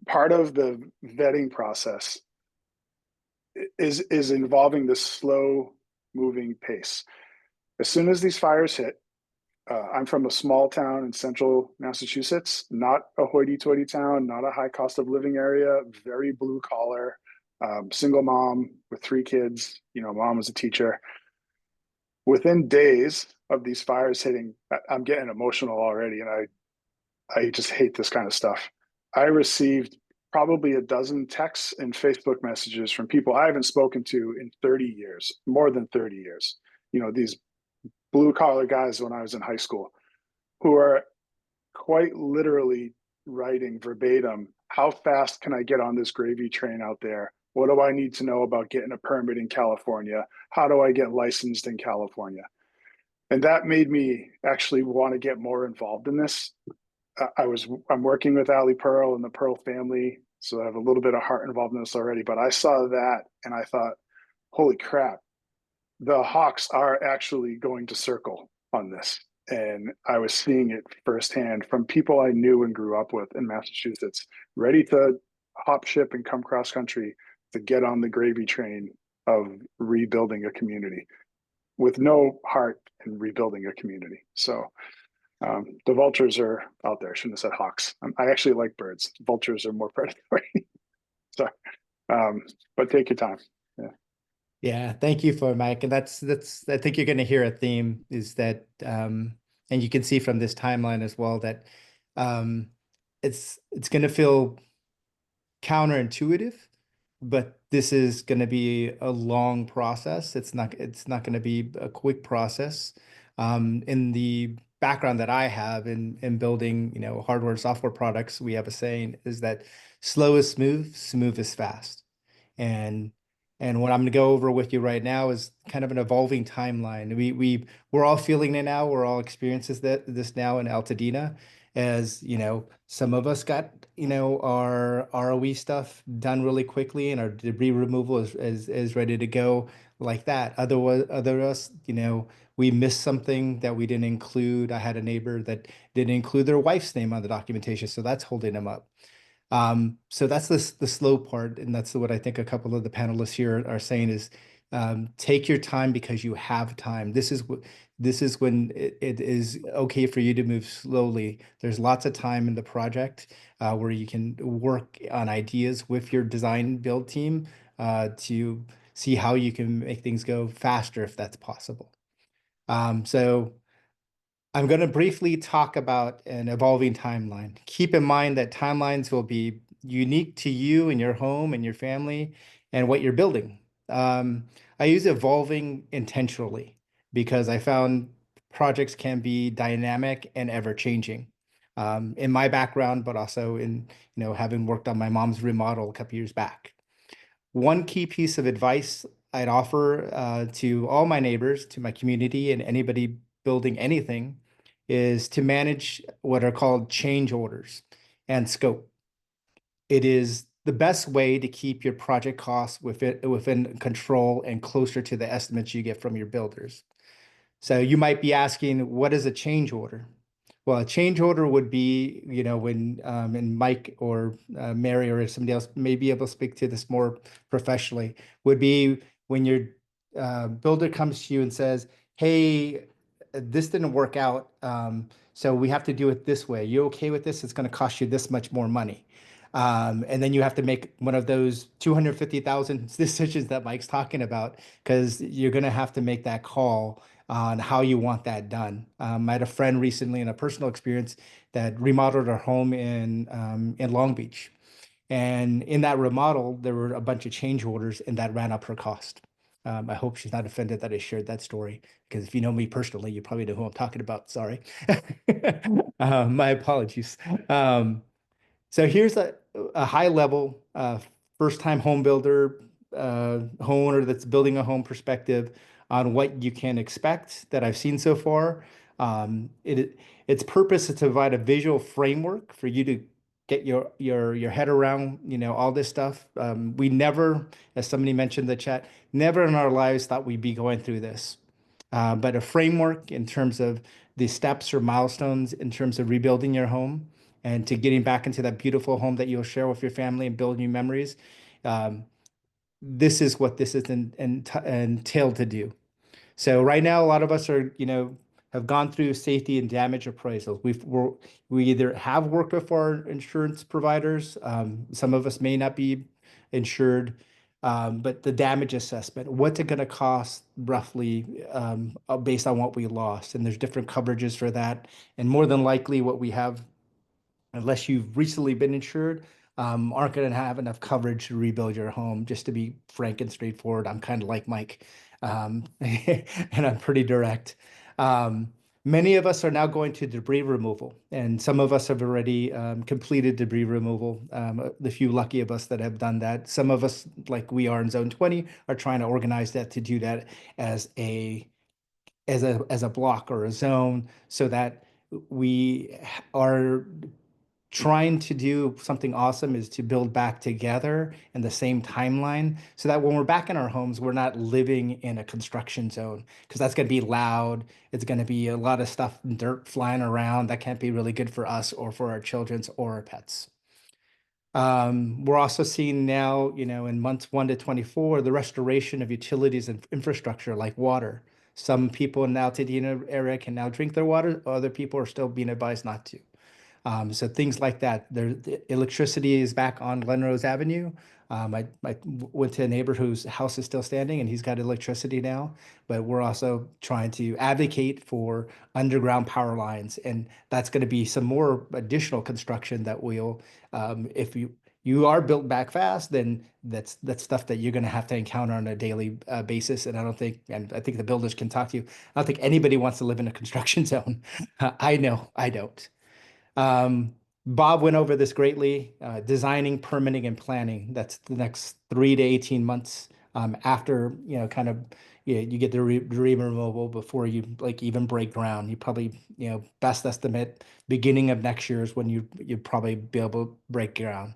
part of the vetting process is involving this slow moving pace. As soon as these fires hit, I'm from a small town in central Massachusetts, not a hoity-toity town, not a high cost of living area, very blue collar, single mom with 3 kids. You know, mom was a teacher. Within days of these fires hitting, I'm getting emotional already, and I just hate this kind of stuff. I received probably a dozen texts and Facebook messages from people I haven't spoken to in 30 years, more than 30 years. You know, these blue collar guys when I was in high school who are quite literally writing verbatim, how fast can I get on this gravy train out there? What do I need to know about getting a permit in California? How do I get licensed in California? And that made me actually want to get more involved in this. I'm working with Ali Pearl and the Pearl family, so I have a little bit of heart involved in this already. But I saw that and I thought, holy crap, the Hawks are actually going to circle on this. And I was seeing it firsthand from people I knew and grew up with in Massachusetts, ready to hop ship and come cross country to get on the gravy train of rebuilding a community with no heart in rebuilding a community. So the vultures are out there. I shouldn't have said hawks. I actually like birds. Vultures are more predatory. So, but take your time. Yeah. Yeah, thank you for Mike. And that's I think you're going to hear a theme is that and you can see from this timeline as well that um it's going to feel counterintuitive, but this is going to be a long process. It's not going to be a quick process. In the background that I have in building, you know, hardware and software products, we have a saying is that slow is smooth, smooth is fast. And what I'm going to go over with you right now is kind of an evolving timeline. We're all feeling it now. We're all experiencing this now in Altadena. As you know, some of us got, you know, our ROE stuff done really quickly, and our debris removal is ready to go like that. Other us, you know, we missed something that we didn't include. I had a neighbor that didn't include their wife's name on the documentation, so that's holding them up. So that's the slow part, and that's what I think a couple of the panelists here are saying is take your time because you have time. This is when it is okay for you to move slowly. There's lots of time in the project where you can work on ideas with your design build team to see how you can make things go faster if that's possible. So I'm going to briefly talk about an evolving timeline. Keep in mind that timelines will be unique to you and your home and your family and what you're building. I use evolving intentionally because I found projects can be dynamic and ever changing. In my background, but also in, you know, having worked on my mom's remodel a couple years back. One key piece of advice I'd offer to all my neighbors, to my community, and anybody building anything is to manage what are called change orders and scope. It is the best way to keep your project costs within control and closer to the estimates you get from your builders. So you might be asking, what is a change order? Well, a change order would be, you know, when and Mike or Mary or somebody else may be able to speak to this more professionally, would be when your builder comes to you and says, hey, this didn't work out, so we have to do it this way. You okay with this? It's going to cost you this much more money. And then you have to make one of those 250,000 decisions that Mike's talking about, because you're going to have to make that call on how you want that done. I had a friend recently in a personal experience that remodeled her home in Long Beach. And in that remodel, there were a bunch of change orders, and that ran up her cost. I hope she's not offended that I shared that story, because if you know me personally, you probably know who I'm talking about. Sorry. My apologies. So here's a high level first time home builder, homeowner that's building a home perspective on what you can expect that I've seen so far. Its purpose is to provide a visual framework for you to get your head around, all this stuff. We never, as somebody mentioned in the chat, never in our lives thought we'd be going through this. But a framework in terms of the steps or milestones in terms of rebuilding your home and to getting back into that beautiful home that you'll share with your family and build new memories. This is what this is entailed to do. So right now, a lot of us are, have gone through safety and damage appraisals. We either have worked with our insurance providers. Some of us may not be insured, but the damage assessment, what's it going to cost roughly based on what we lost? And there's different coverages for that. And more than likely what we have, unless you've recently been insured, aren't going to have enough coverage to rebuild your home. Just to be frank and straightforward, I'm kind of like Mike, and I'm pretty direct. Many of us are now going to debris removal, and some of us have already completed debris removal. The few lucky of us that have done that. Some of us, like we are in Zone 20, are trying to organize that to do that as a block or a zone, so that we are trying to do something awesome is to build back together in the same timeline, so that when we're back in our homes, we're not living in a construction zone, because that's going to be loud. It's going to be a lot of stuff, dirt flying around. That can't be really good for us or for our children's or our pets. We're also seeing now, in months 1 to 24, the restoration of utilities and infrastructure like water. Some people in the Altadena area can now drink their water. Other people are still being advised not to. So things like that. The electricity is back on Glenrose Avenue. I went to a neighbor whose house is still standing, and he's got electricity now. But we're also trying to advocate for underground power lines, and that's going to be some more additional construction that will, if you are built back fast, then that's stuff that you're going to have to encounter on a daily basis. And I think the builders can talk to you. I don't think anybody wants to live in a construction zone. I know I don't. Bob went over this greatly, designing, permitting, and planning. That's the next 3 to 18 months after, you get the debris removal before you even break ground. You probably, best estimate, beginning of next year is when you'd probably be able to break ground.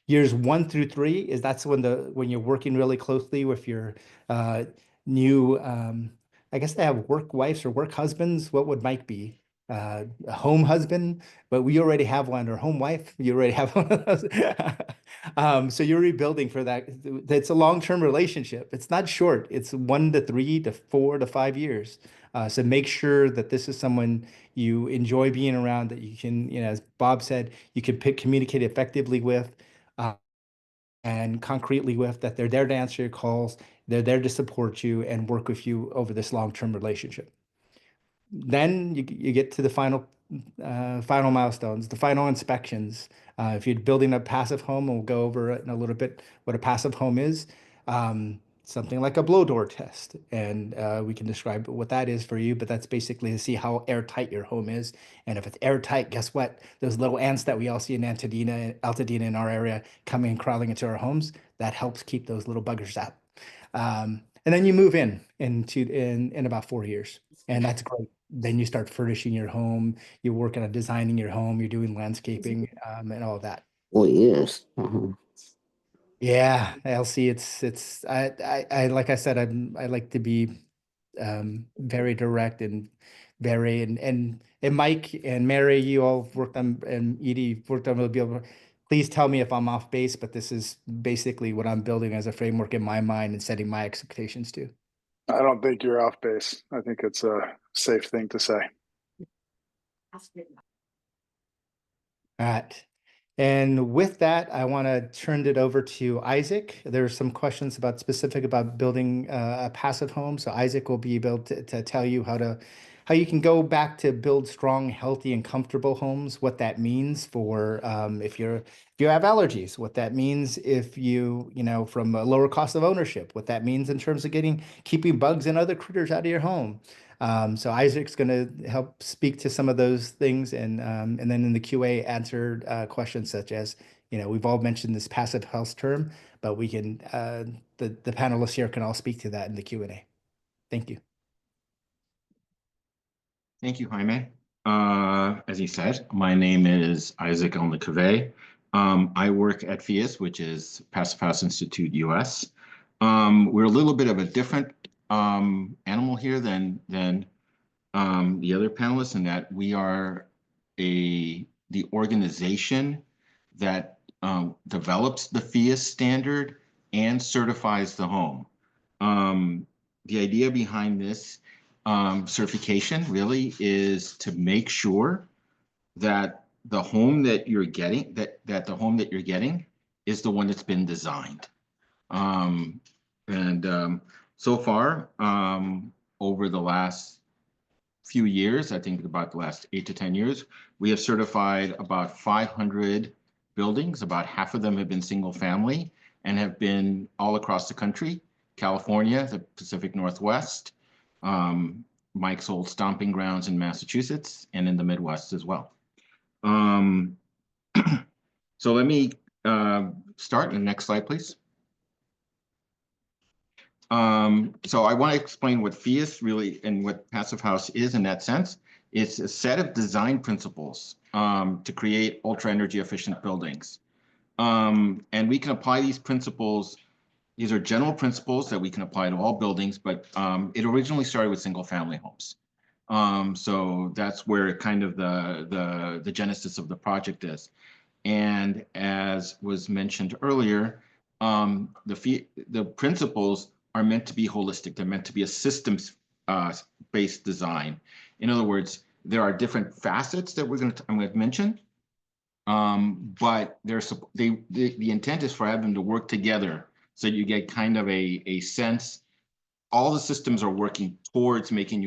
Years 1 through 3 is that's when you're working really closely with your new, I guess they have work wives or work husbands. What would Mike be? A home husband, but we already have one, or home wife. You already have one of those. So you're rebuilding for that. It's a long-term relationship. It's not short. It's 1 to 3 to 4 to 5 years. So make sure that this is someone you enjoy being around, that you can, as Bob said, you can communicate effectively with, and concretely with, that they're there to answer your calls. They're there to support you and work with you over this long-term relationship. Then you get to the final milestones, the final inspections. If you're building a passive home, and we'll go over it in a little bit what a passive home is, something like a blow door test. And we can describe what that is for you, but that's basically to see how airtight your home is. And if it's airtight, guess what? Those little ants that we all see in Altadena in our area coming and crawling into our homes, that helps keep those little buggers out. And then you move in about 4 years, and that's great. Then you start furnishing your home. You're working on designing your home. You're doing landscaping, and all of that. Oh, yes. Yeah, Elsie, I like I said, I like to be very direct and and Mike and Mary, you all worked on, and Edie worked on Mobile. Please tell me if I'm off base, but this is basically what I'm building as a framework in my mind and setting my expectations to. I don't think you're off base. I think it's a safe thing to say. All right. And with that, I want to turn it over to Isaac. There are some questions specific about building a passive home. So Isaac will be able to tell you how you can go back to build strong, healthy, and comfortable homes. What that means for if you have allergies. What that means if from a lower cost of ownership. What that means in terms of keeping bugs and other critters out of your home. So Isaac's going to help speak to some of those things, and then in the QA answer questions such as, we've all mentioned this passive house term, but we can the panelists here can all speak to that in the Q&A. Thank you. Thank you, Jaime. As you said, my name is Isaac Elnicave. I work at FIAS, which is Passive House Institute US. We're a little bit of a different animal here than the other panelists, in that we are the organization that develops the FIAS standard and certifies the home. The idea behind this certification really is to make sure that the home that you're getting, is the one that's been designed. So far, over the last few years, I think about the last 8 to 10 years, we have certified about 500 buildings. About half of them have been single family and have been all across the country: California, the Pacific Northwest, Mike's old stomping grounds in Massachusetts, and in the Midwest as well. So let me start. The next slide, please. So I want to explain what FIAS really and what Passive House is in that sense. It's a set of design principles to create ultra energy efficient buildings. And we can apply these principles. These are general principles that we can apply to all buildings, but it originally started with single family homes. So that's where kind of the genesis of the project is. And as was mentioned earlier, the principles are meant to be holistic. They're meant to be a systems-based design. In other words, there are different facets that I'm going to mention, but the intent is for them to work together, so you get kind of a sense. All the systems are working towards making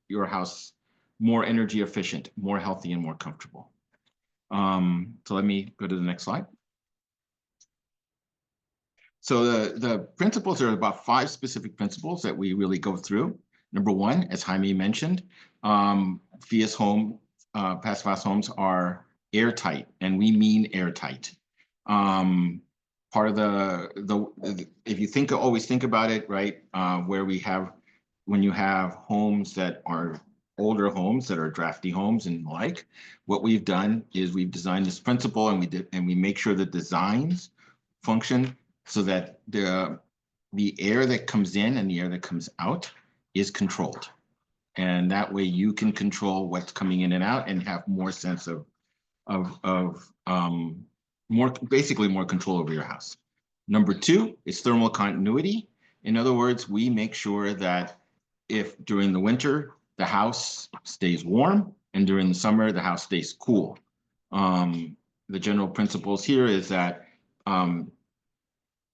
your house more energy efficient, more healthy, and more comfortable. So let me go to the next slide. So the principles are about 5 specific principles that we really go through. Number 1, as Jaime mentioned, FIAS Passive House homes are airtight, and we mean airtight. Part of if you always think about it, right, when you have homes that are older homes that are drafty homes and like, what we've done is we've designed this principle, and we make sure the designs function so that the air that comes in and the air that comes out is controlled. And that way you can control what's coming in and out and have more sense of basically more control over your house. Number 2 is thermal continuity. In other words, we make sure that if during the winter the house stays warm, and during the summer the house stays cool. The general principles here is that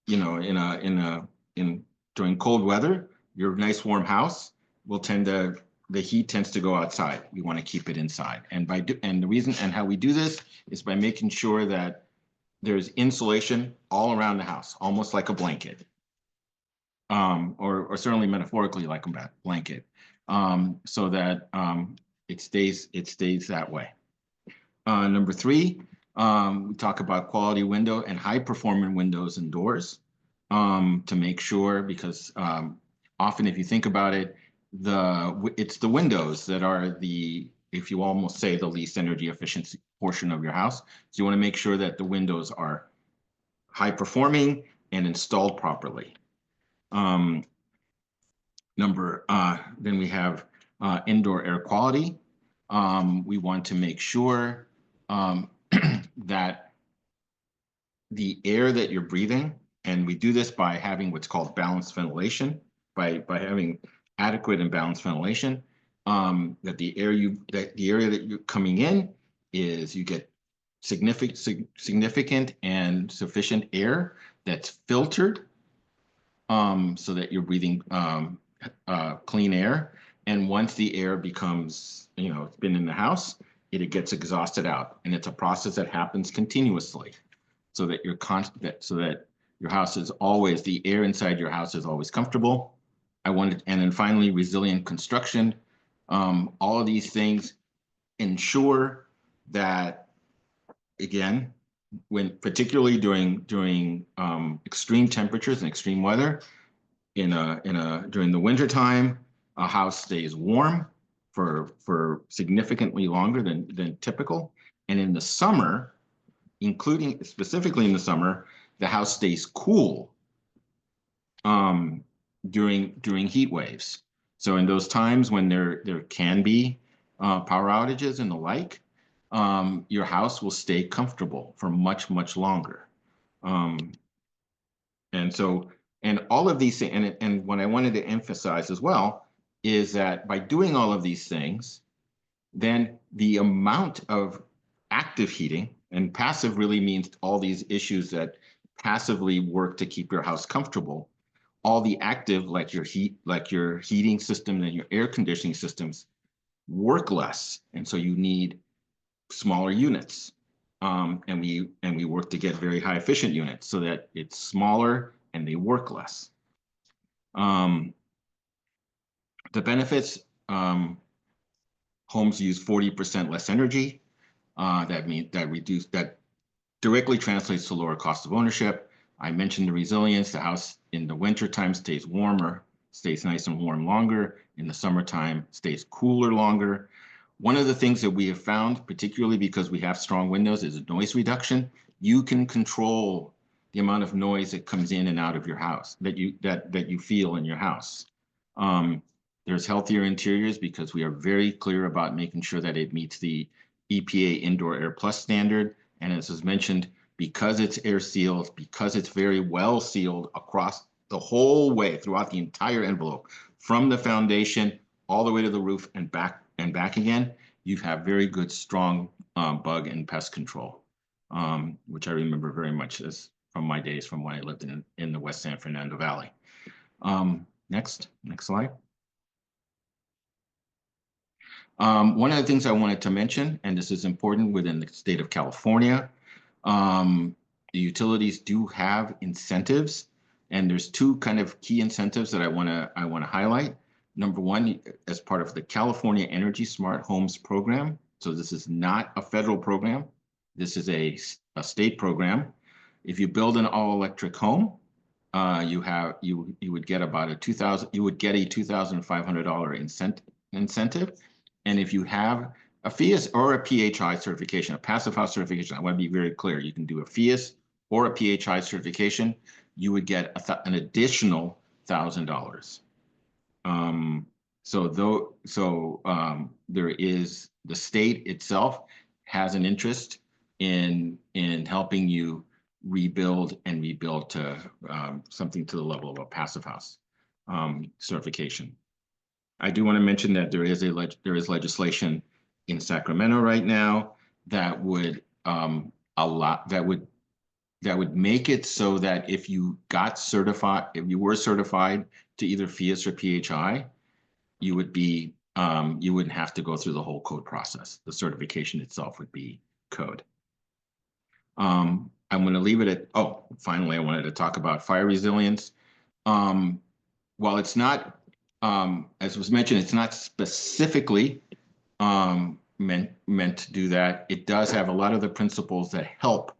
during cold weather, your nice warm house will the heat tends to go outside. We want to keep it inside. And the reason and how we do this is by making sure that there's insulation all around the house, almost like a blanket, or certainly metaphorically like a blanket, so that it stays that way. Number 3, we talk about quality window and high performing windows and doors, to make sure, because often if you think about it, it's the windows that are if you almost say, the least energy efficient portion of your house. So you want to make sure that the windows are high performing and installed properly. Then we have indoor air quality. We want to make sure that the air that you're breathing, and we do this by having what's called balanced ventilation, by having adequate and balanced ventilation, that the area that you're coming in you get significant and sufficient air that's filtered, so that you're breathing clean air. And once the air becomes, it's been in the house, it gets exhausted out, and it's a process that happens continuously, so that your house is always, the air inside your house is always comfortable. And then finally, resilient construction. All of these things ensure that, again, particularly during extreme temperatures and extreme weather, during the winter time, a house stays warm for significantly longer than typical. And in the summer, specifically in the summer, the house stays cool during heat waves. So in those times when there can be power outages and the like, your house will stay comfortable for much, much longer. And all of these things, and what I wanted to emphasize as well is that by doing all of these things, then the amount of active heating, and passive really means all these issues that passively work to keep your house comfortable, all the active, like your heating system and your air conditioning systems, work less. And so you need smaller units. And we work to get very high efficient units so that it's smaller and they work less. The benefits, homes use 40% less energy. That directly translates to lower cost of ownership. I mentioned the resilience. The house in the wintertime stays warmer, stays nice and warm longer. In the summertime, stays cooler longer. One of the things that we have found, particularly because we have strong windows, is noise reduction. You can control the amount of noise that comes in and out of your house, that you feel in your house. There's healthier interiors because we are very clear about making sure that it meets the EPA Indoor Air Plus standard. And as was mentioned, because it's air sealed, because it's very well sealed across the whole way throughout the entire envelope, from the foundation all the way to the roof and back again, you have very good, strong bug and pest control, which I remember very much as from my days from when I lived in the West San Fernando Valley. Next slide. One of the things I wanted to mention, and this is important within the state of California, the utilities do have incentives, and there's two kind of key incentives that I want to highlight. Number one, as part of the California Energy Smart Homes program. So this is not a federal program. This is a state program. If you build an all-electric home, you would get about a $2,500 incentive. And if you have a FIAS or a PHI certification, a passive house certification, I want to be very clear. You can do a FIAS or a PHI certification. You would get an additional $1,000. There is, the state itself has an interest in helping you rebuild to something to the level of a passive house certification. I do want to mention that there is legislation in Sacramento right now that would make it so that if you were certified to either FIAS or PHI, you wouldn't have to go through the whole code process. The certification itself would be code. I'm going to leave it at, finally, I wanted to talk about fire resilience. While it's not, as was mentioned, it's not specifically meant to do that. It does have a lot of the principles that help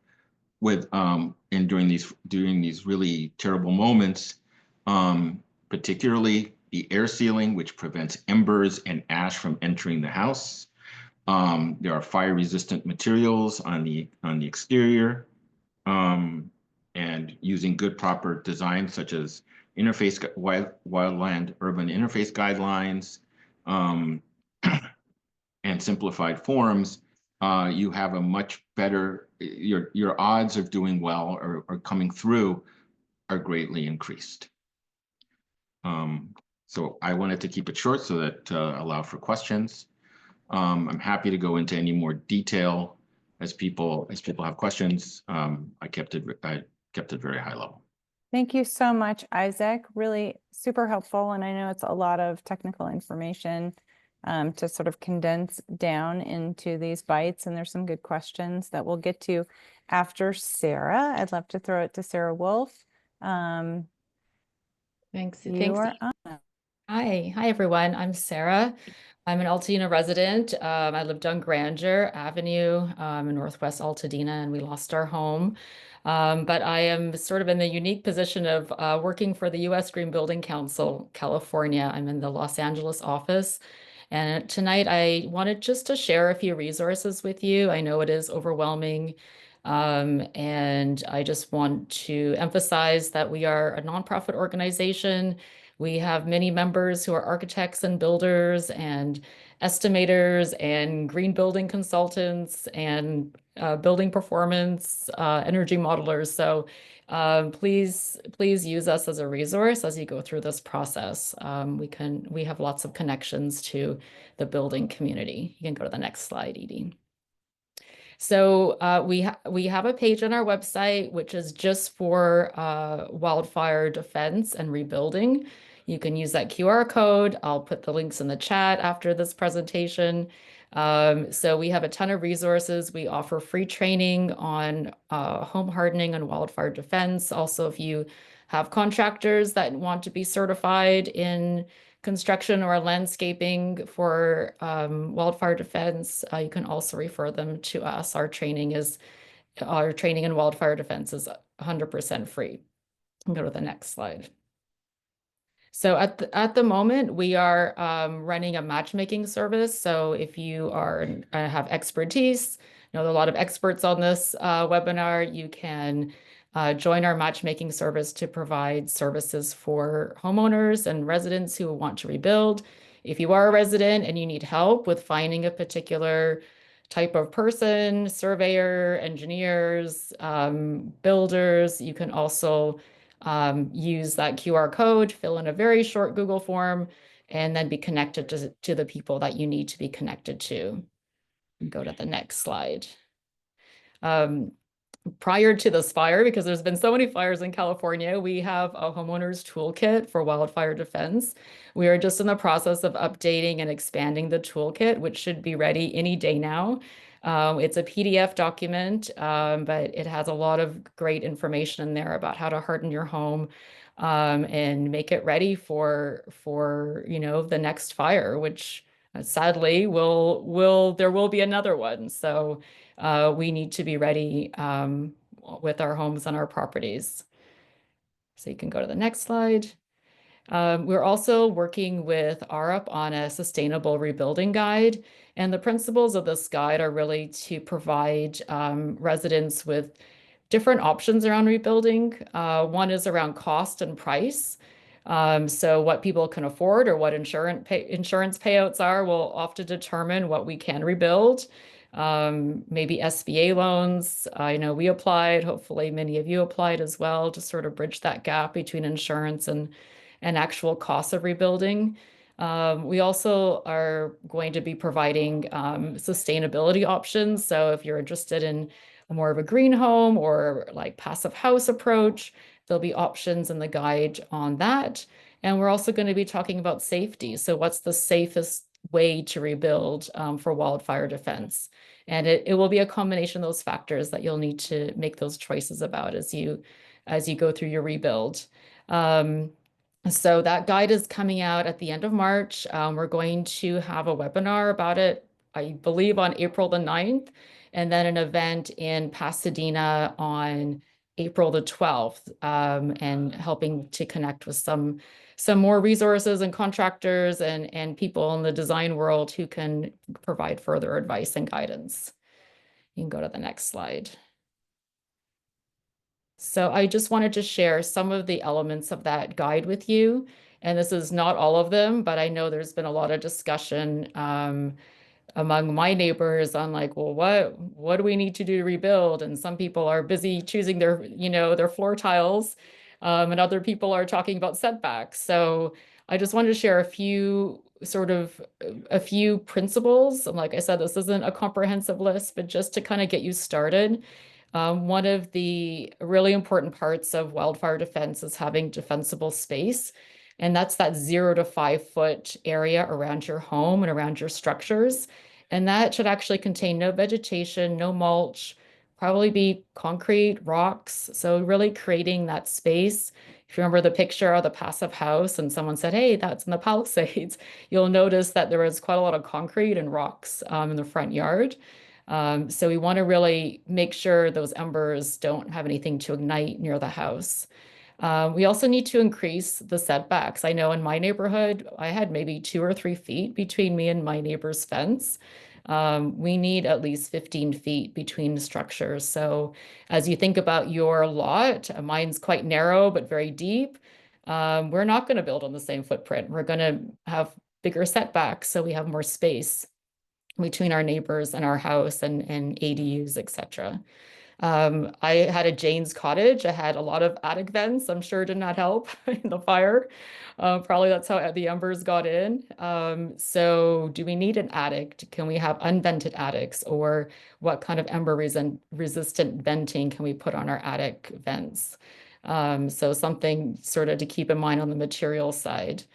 with during these really terrible moments, particularly the air sealing, which prevents embers and ash from entering the house. There are fire-resistant materials on the exterior, and using good proper design, such as wildland urban interface guidelines, and simplified forms, you have a much better, your odds of doing well or coming through are greatly increased. So I wanted to keep it short so that allow for questions. I'm happy to go into any more detail as people have questions, I kept it very high level. Thank you so much, Isaac. Really super helpful. And I know it's a lot of technical information to sort of condense down into these bites. And there's some good questions that we'll get to after Sarah. I'd love to throw it to Sarah Wolf. Thanks. You Thanks. are on. Hi everyone. I'm Sarah. I'm an Altadena resident. I lived on Granger Avenue in Northwest Altadena, and we lost our home. But I am sort of in the unique position of working for the U.S. Green Building Council, California. I'm in the Los Angeles office. And tonight I wanted just to share a few resources with you. I know it is overwhelming. And I just want to emphasize that we are a nonprofit organization. We have many members who are architects and builders and estimators and green building consultants and building performance, energy modelers. So please use us as a resource as you go through this process. We have lots of connections to the building community. You can go to the next slide, Edie. So we have a page on our website, which is just for wildfire defense and rebuilding. You can use that QR code. I'll put the links in the chat after this presentation. So we have a ton of resources. We offer free training on home hardening and wildfire defense. Also, if you have contractors that want to be certified in construction or landscaping for wildfire defense, you can also refer them to us. Our training in wildfire defense is 100% free. Go to the next slide. So at the moment, we are running a matchmaking service. So if you have expertise, know a lot of experts on this webinar, you can join our matchmaking service to provide services for homeowners and residents who want to rebuild. If you are a resident and you need help with finding a particular type of person, surveyor, engineers, builders, you can also use that QR code, fill in a very short Google form, and then be connected to the people that you need to be connected to. Go to the next slide. Prior to this fire, because there's been so many fires in California, we have a homeowner's toolkit for wildfire defense. We are just in the process of updating and expanding the toolkit, which should be ready any day now. It's a PDF document, but it has a lot of great information in there about how to harden your home and make it ready for the next fire, which sadly there will be another one. So we need to be ready with our homes and our properties. So you can go to the next slide. We're also working with ARUP on a sustainable rebuilding guide. And the principles of this guide are really to provide residents with different options around rebuilding. One is around cost and price. So what people can afford or what insurance payouts are will often determine what we can rebuild. Maybe SBA loans. I know we applied, hopefully many of you applied as well, to sort of bridge that gap between insurance and actual costs of rebuilding. We also are going to be providing sustainability options. So if you're interested in more of a green home or like passive house approach, there'll be options in the guide on that. And we're also going to be talking about safety. So what's the safest way to rebuild for wildfire defense? And it will be a combination of those factors that you'll need to make those choices about as you go through your rebuild. So that guide is coming out at the end of March. We're going to have a webinar about it, I believe, on April the 9th, and then an event in Pasadena on April the 12th, and helping to connect with some more resources and contractors and people in the design world who can provide further advice and guidance. You can go to the next slide. So I just wanted to share some of the elements of that guide with you. And this is not all of them, but I know there's been a lot of discussion among my neighbors on like, well, what do we need to do to rebuild? And some people are busy choosing their floor tiles, and other people are talking about setbacks. So I just wanted to share a few sort of a few principles. And like I said, this isn't a comprehensive list, but just to kind of get you started. One of the really important parts of wildfire defense is having defensible space. And that's that 0 to 5 foot area around your home and around your structures. And that should actually contain no vegetation, no mulch, probably be concrete, rocks. So really creating that space. If you remember the picture of the passive house and someone said, hey, that's in the Palisades, you'll notice that there was quite a lot of concrete and rocks in the front yard. So we want to really make sure those embers don't have anything to ignite near the house. We also need to increase the setbacks. I know in my neighborhood, I had maybe 2 or 3 feet between me and my neighbor's fence. We need at least 15 feet between the structures. So as you think about your lot, mine's quite narrow, but very deep. We're not going to build on the same footprint. We're going to have bigger setbacks, so we have more space between our neighbors and our house and ADUs, etc. I had a Jane's cottage. I had a lot of attic vents. I'm sure did not help in the fire. Probably that's how the embers got in. So do we need an attic? Can we have unvented attics? Or what kind of ember resistant venting can we put on our attic vents? So something sort of to keep in mind on the material side.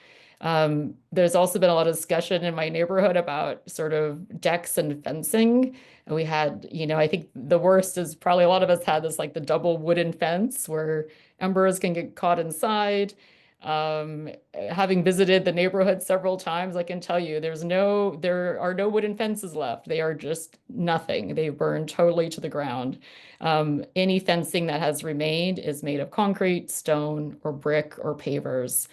There's also been a lot of discussion in my neighborhood about sort of decks and fencing. And we had, I think the worst is probably a lot of us had this like the double wooden fence where embers can get caught inside. Having visited the neighborhood several times, I can tell you there are no wooden fences left. They are just nothing. They burn totally to the ground. Any fencing that has remained is made of concrete, stone, or brick or pavers.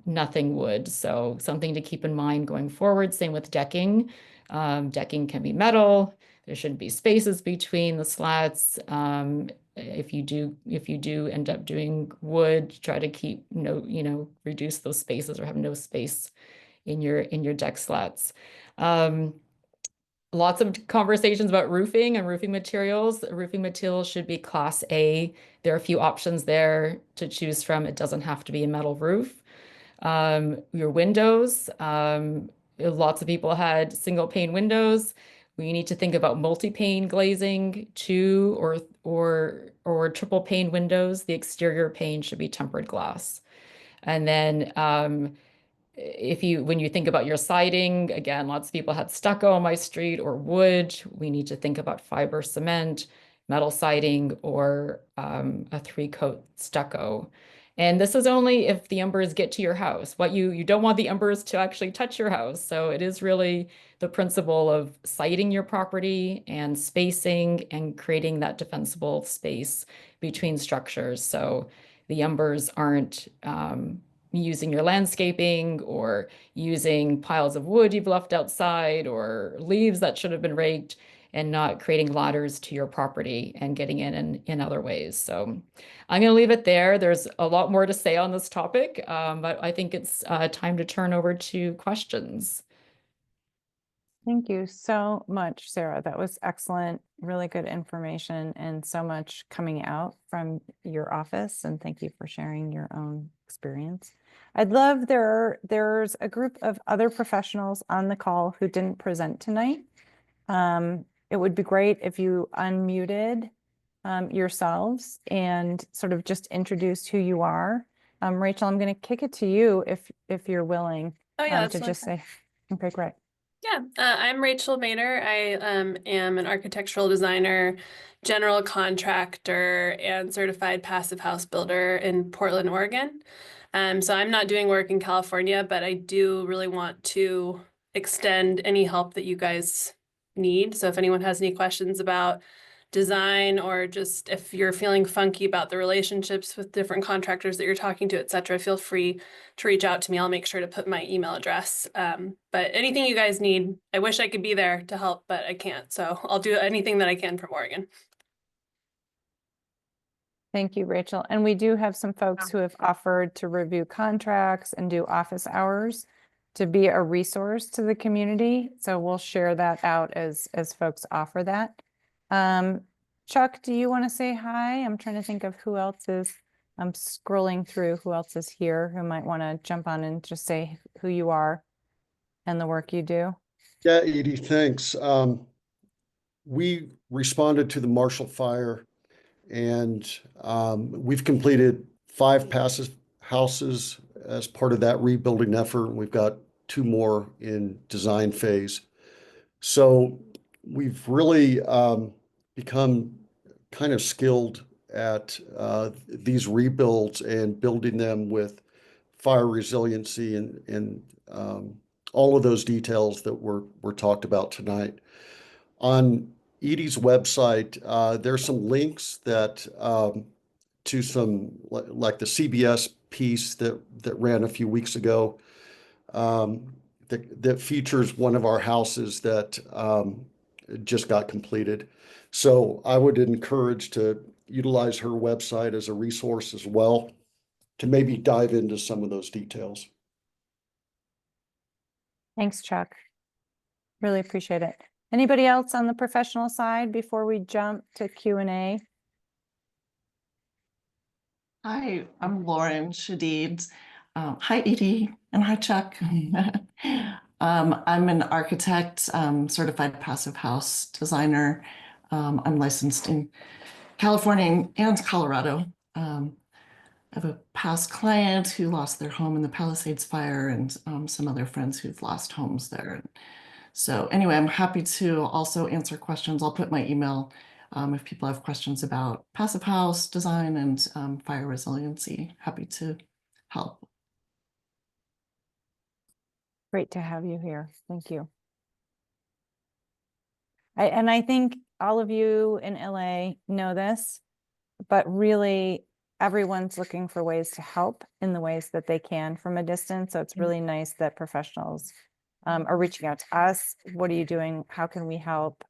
Nothing wood. So something to keep in mind going forward. Same with decking. Decking can be metal. There shouldn't be spaces between the slats. If you do end up doing wood, try to keep reduce those spaces or have no space in your deck slats. Lots of conversations about roofing and roofing materials. Roofing materials should be Class A. There are a few options there to choose from. It doesn't have to be a metal roof. Your windows, lots of people had single pane windows. We need to think about multi-pane glazing, 2 or triple pane windows. The exterior pane should be tempered glass. And then when you think about your siding, again, lots of people had stucco on my street or wood. We need to think about fiber cement, metal siding, or a 3-coat stucco. And this is only if the embers get to your house. What you don't want the embers to actually touch your house. So it is really the principle of siting your property and spacing and creating that defensible space between structures. So the embers aren't using your landscaping or using piles of wood you've left outside or leaves that should have been raked, and not creating ladders to your property and getting in other ways. So I'm going to leave it there. There's a lot more to say on this topic, but I think it's time to turn over to questions. Thank you so much, Sarah. That was excellent, really good information, and so much coming out from your office. And thank you for sharing your own experience. I'd love there's a group of other professionals on the call who didn't present tonight. It would be great if you unmuted yourselves and sort of just introduced who you are. Rachel, I'm going to kick it to you if you're willing to just say, okay, great. Yeah, I'm Rachel Maynor. I am an architectural designer, general contractor, and certified passive house builder in Portland, Oregon. So I'm not doing work in California, but I do really want to extend any help that you guys need. So if anyone has any questions about design, or just if you're feeling funky about the relationships with different contractors that you're talking to, etc., feel free to reach out to me. I'll make sure to put my email address. But anything you guys need, I wish I could be there to help, but I can't. So I'll do anything that I can from Oregon. Thank you, Rachel. And we do have some folks who have offered to review contracts and do office hours to be a resource to the community. So we'll share that out as folks offer that. Chuck, do you want to say hi? I'm trying to think of who else is, I'm scrolling through who else is here who might want to jump on and just say who you are. and the work you do. Yeah, Edie, thanks. We responded to the Marshall Fire, and we've completed 5 passive houses as part of that rebuilding effort. We've got 2 more in design phase. So we've really become kind of skilled at these rebuilds and building them with fire resiliency and all of those details that were talked about tonight. On Edie's website, there's some links that to some like the CBS piece that ran a few weeks ago that features one of our houses that just got completed. So I would encourage to utilize her website as a resource as well to maybe dive into some of those details. Thanks, Chuck. Really appreciate it. Anybody else on the professional side before we jump to Q&A? Hi, I'm Lauren Shadid. Hi, Edie, and hi, Chuck. I'm an architect, certified passive house designer. I'm licensed in California and Colorado. I have a past client who lost their home in the Palisades fire and some other friends who've lost homes there. So anyway, I'm happy to also answer questions. I'll put my email if people have questions about passive house design and fire resiliency. Happy to help. Great to have you here. Thank you. I think all of you in LA know this, but really everyone's looking for ways to help in the ways that they can from a distance. So it's really nice that professionals are reaching out to us. What are you doing? How can we help?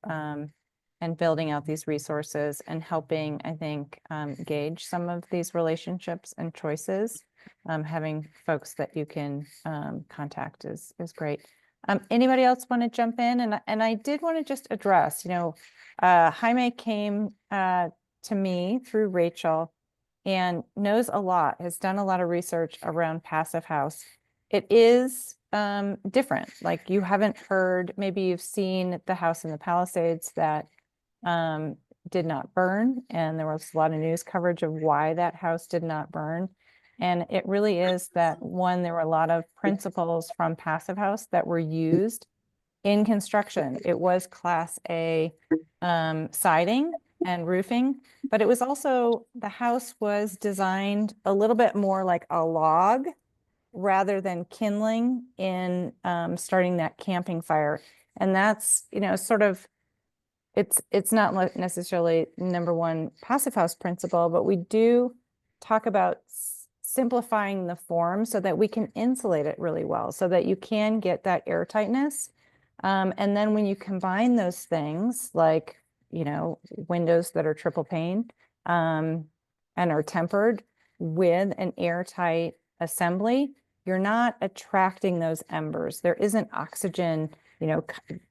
And building out these resources and helping, I think, gauge some of these relationships and choices. Having folks that you can contact is great. Anybody else want to jump in? And I did want to just address, Jaime came to me through Rachel and knows a lot, has done a lot of research around passive house. It is different. Like you haven't heard, maybe you've seen the house in the Palisades that did not burn. And there was a lot of news coverage of why that house did not burn. And it really is that one, there were a lot of principles from passive house that were used in construction. It was Class A siding and roofing, but it was also, the house was designed a little bit more like a log rather than kindling in starting that camping fire. And that's, sort of, it's not necessarily number one passive house principle, but we do talk about simplifying the form so that we can insulate it really well, so that you can get that air tightness. And then when you combine those things like, windows that are triple pane and are tempered with an airtight assembly, you're not attracting those embers. There isn't oxygen,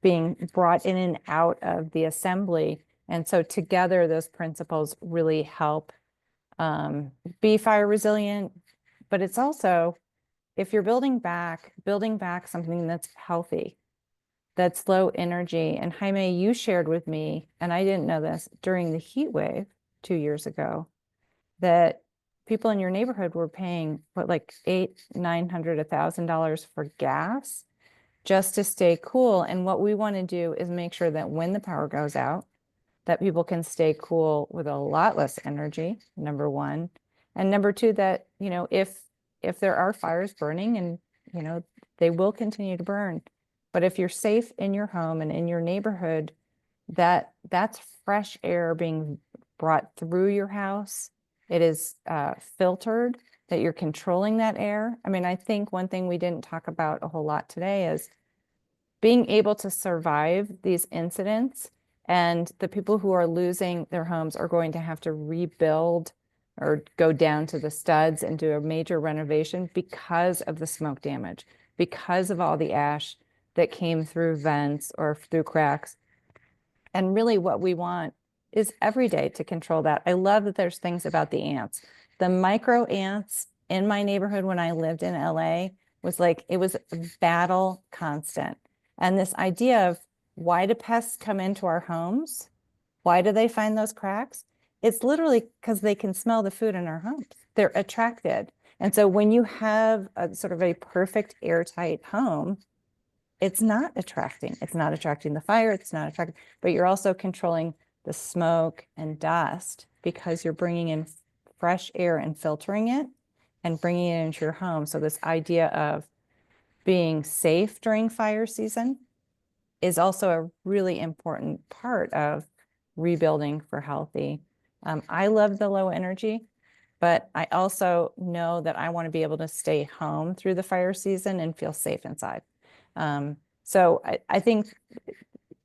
being brought in and out of the assembly. And so together, those principles really help be fire resilient. But it's also, if you're building back something that's healthy, that's low energy. And Jaime, you shared with me, and I didn't know this, during the heat wave 2 years ago, that people in your neighborhood were paying like $800, $900, $1,000 for gas just to stay cool. And what we want to do is make sure that when the power goes out, that people can stay cool with a lot less energy, number one. And number two, that, if there are fires burning and, they will continue to burn. But if you're safe in your home and in your neighborhood, that's fresh air being brought through your house. It is filtered, that you're controlling that air. I mean, I think one thing we didn't talk about a whole lot today is being able to survive these incidents. And the people who are losing their homes are going to have to rebuild or go down to the studs and do a major renovation because of the smoke damage, because of all the ash that came through vents or through cracks. And really what we want is every day to control that. I love that there's things about the ants. The micro ants in my neighborhood when I lived in LA, was like, it was a battle constant. And this idea of why do pests come into our homes? Why do they find those cracks? It's literally because they can smell the food in our homes. They're attracted. And so when you have a sort of a perfect airtight home, it's not attracting. It's not attracting the fire. It's not attracting, but you're also controlling the smoke and dust because you're bringing in fresh air and filtering it and bringing it into your home. So this idea of being safe during fire season is also a really important part of rebuilding for healthy. I love the low energy, but I also know that I want to be able to stay home through the fire season and feel safe inside. So I think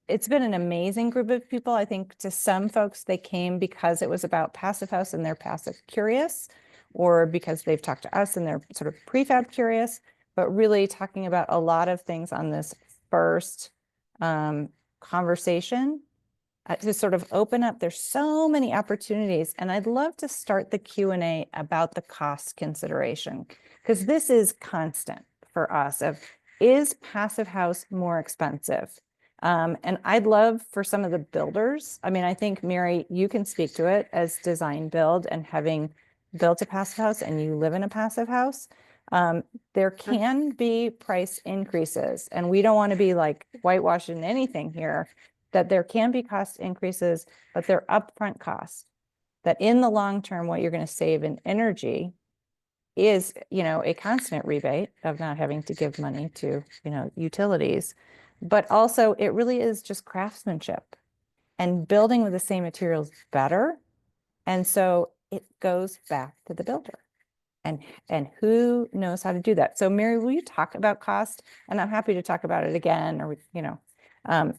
it's been an amazing group of people. I think to some folks, they came because it was about Passive House and they're passive curious, or because they've talked to us and they're sort of prefab curious, but really talking about a lot of things on this first conversation to sort of open up. There's so many opportunities, and I'd love to start the Q&A about the cost consideration, because this is constant for us of, is Passive House more expensive? And I'd love for some of the builders, I mean, I think Mary, you can speak to it as design build and having built a Passive House and you live in a Passive House. There can be price increases, and we don't want to be like whitewashing anything here, that there can be cost increases, but they're upfront costs. That in the long term, what you're going to save in energy is, you know, a constant rebate of not having to give money to, you know, utilities, but also it really is just craftsmanship and building with the same materials better. And so it goes back to the builder. And who knows how to do that? So Mary, will you talk about cost? And I'm happy to talk about it again, or, you know,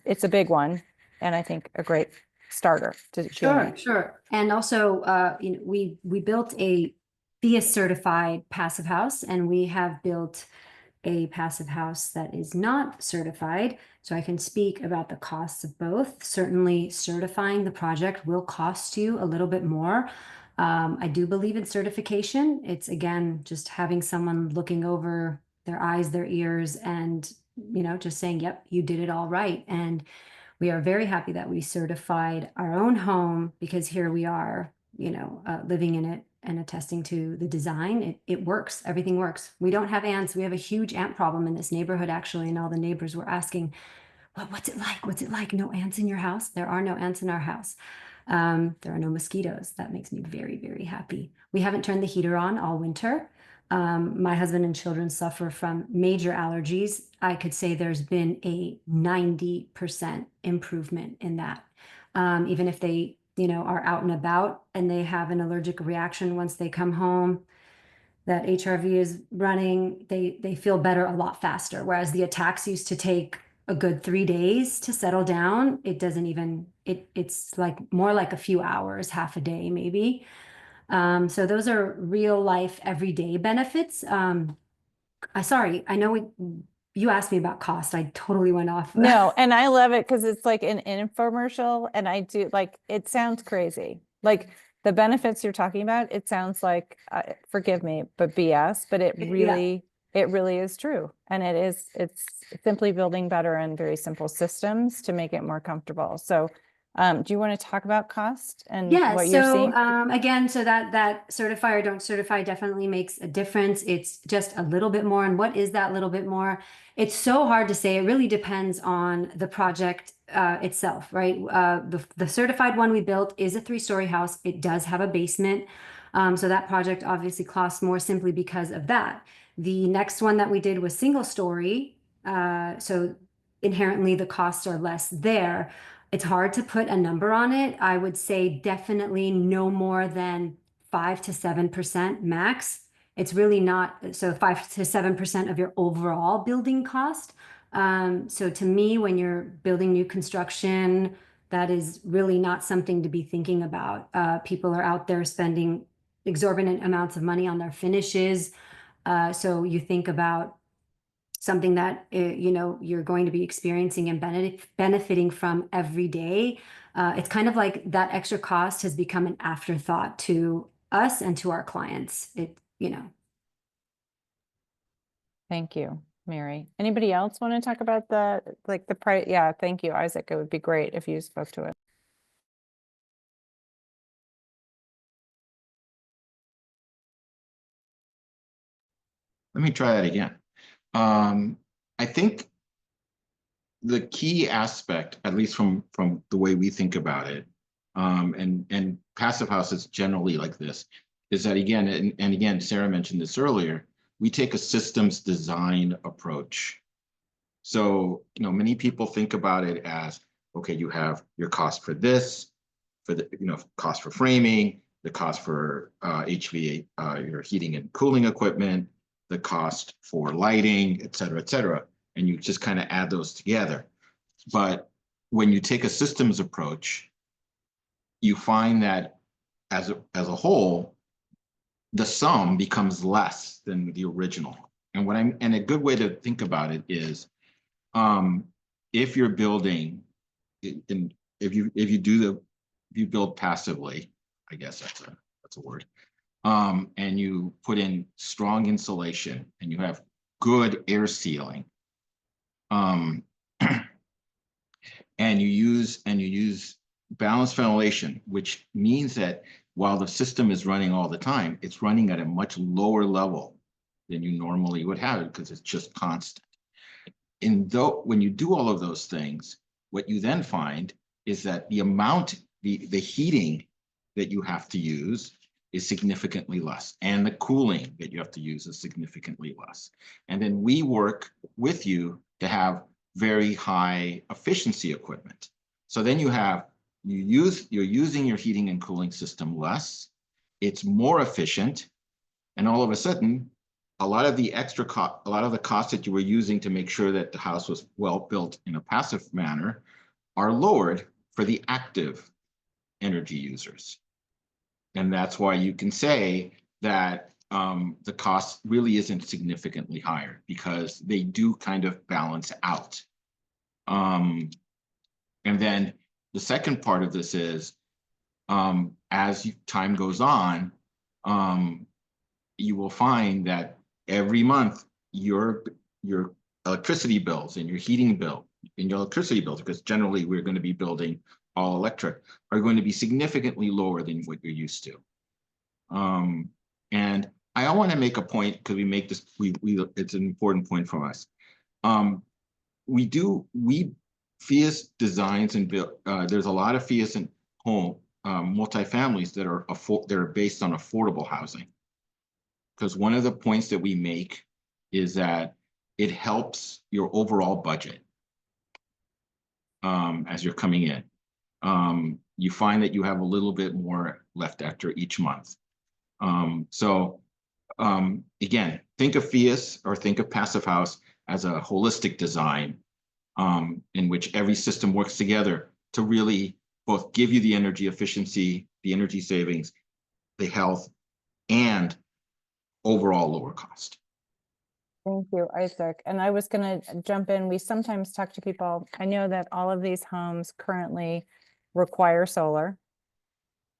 it's a big one, and I think a great starter to Q&A. Sure. And also, you know, we built a FIAS certified Passive House, and we have built a Passive House that is not certified. So I can speak about the costs of both. Certainly certifying the project will cost you a little bit more. I do believe in certification. It's, again, just having someone looking over their eyes, their ears, and, you know, just saying, yep, you did it all right. And we are very happy that we certified our own home, because here we are, you know, living in it and attesting to the design. It works. Everything works. We don't have ants. We have a huge ant problem in this neighborhood, actually, and all the neighbors were asking, well, what's it like? What's it like? No ants in your house? There are no ants in our house. There are no mosquitoes. That makes me very, very happy. We haven't turned the heater on all winter. My husband and children suffer from major allergies. I could say there's been a 90% improvement in that. Even if they, you know, are out and about and they have an allergic reaction once they come home, that HRV is running, they feel better a lot faster. Whereas the attacks used to take a good 3 days to settle down. It doesn't even, it's like more like a few hours, half a day, maybe. So those are real life, everyday benefits. Sorry, I know you asked me about cost. I totally went off. No, and I love it because it's like an infomercial, and I do, like, it sounds crazy. Like the benefits you're talking about, it sounds like, forgive me, but BS, but it really is true. And it's simply building better and very simple systems to make it more comfortable. So do you want to talk about cost and what you're seeing? Again, so that certify or don't certify definitely makes a difference. It's just a little bit more. And what is that little bit more? It's so hard to say. It really depends on the project itself, right? The certified one we built is a 3-story house. It does have a basement. So that project obviously costs more simply because of that. The next one that we did was single story. So inherently the costs are less there. It's hard to put a number on it. I would say definitely no more than 5 to 7% max. It's really not, so 5 to 7% of your overall building cost. So to me, when you're building new construction, that is really not something to be thinking about. People are out there spending exorbitant amounts of money on their finishes. So you think about something that, you know, you're going to be experiencing and benefiting from every day. It's kind of like that extra cost has become an afterthought to us and to our clients. You know. Thank you, Mary. Anybody else want to talk about the, like the price? Yeah, thank you, Isaac. It would be great if you spoke to it. Let me try that again. I think the key aspect, at least from the way we think about it, and passive house is generally like this, is that again, and again, Sarah mentioned this earlier, we take a systems design approach. So, you know, many people think about it as, okay, you have your cost for this, for the, you know, cost for framing, the cost for HVA, your heating and cooling equipment, the cost for lighting, et cetera, and you just kind of add those together. But when you take a systems approach, you find that as a whole, the sum becomes less than the original. And a good way to think about it is, if you're building, and if you build passively, I guess that's a word, and you put in strong insulation and you have good air sealing, and you use balanced ventilation, which means that while the system is running all the time, it's running at a much lower level than you normally would have it because it's just constant. And though when you do all of those things, what you then find is that the amount, the heating that you have to use is significantly less, and the cooling that you have to use is significantly less. And then we work with you to have very high efficiency equipment. So then you're using your heating and cooling system less, it's more efficient, and all of a sudden, a lot of the costs that you were using to make sure that the house was well built in a passive manner are lowered for the active energy users. And that's why you can say that the cost really isn't significantly higher, because they do kind of balance out. And then the second part of this is, as time goes on, you will find that every month your electricity bills and your heating bill and your electricity bills, because generally we're going to be building all electric, are going to be significantly lower than what you're used to. And I want to make a point, because we make this, it's an important point for us. FIAS designs and build, there's a lot of FIAS and home multifamilies that are based on affordable housing. Because one of the points that we make is that it helps your overall budget as you're coming in. You find that you have a little bit more left after each month. Again, think of FIAS or think of Passive House as a holistic design in which every system works together to really both give you the energy efficiency, the energy savings, the health, and overall lower cost. Thank you, Isaac. And I was going to jump in. We sometimes talk to people. I know that all of these homes currently require solar.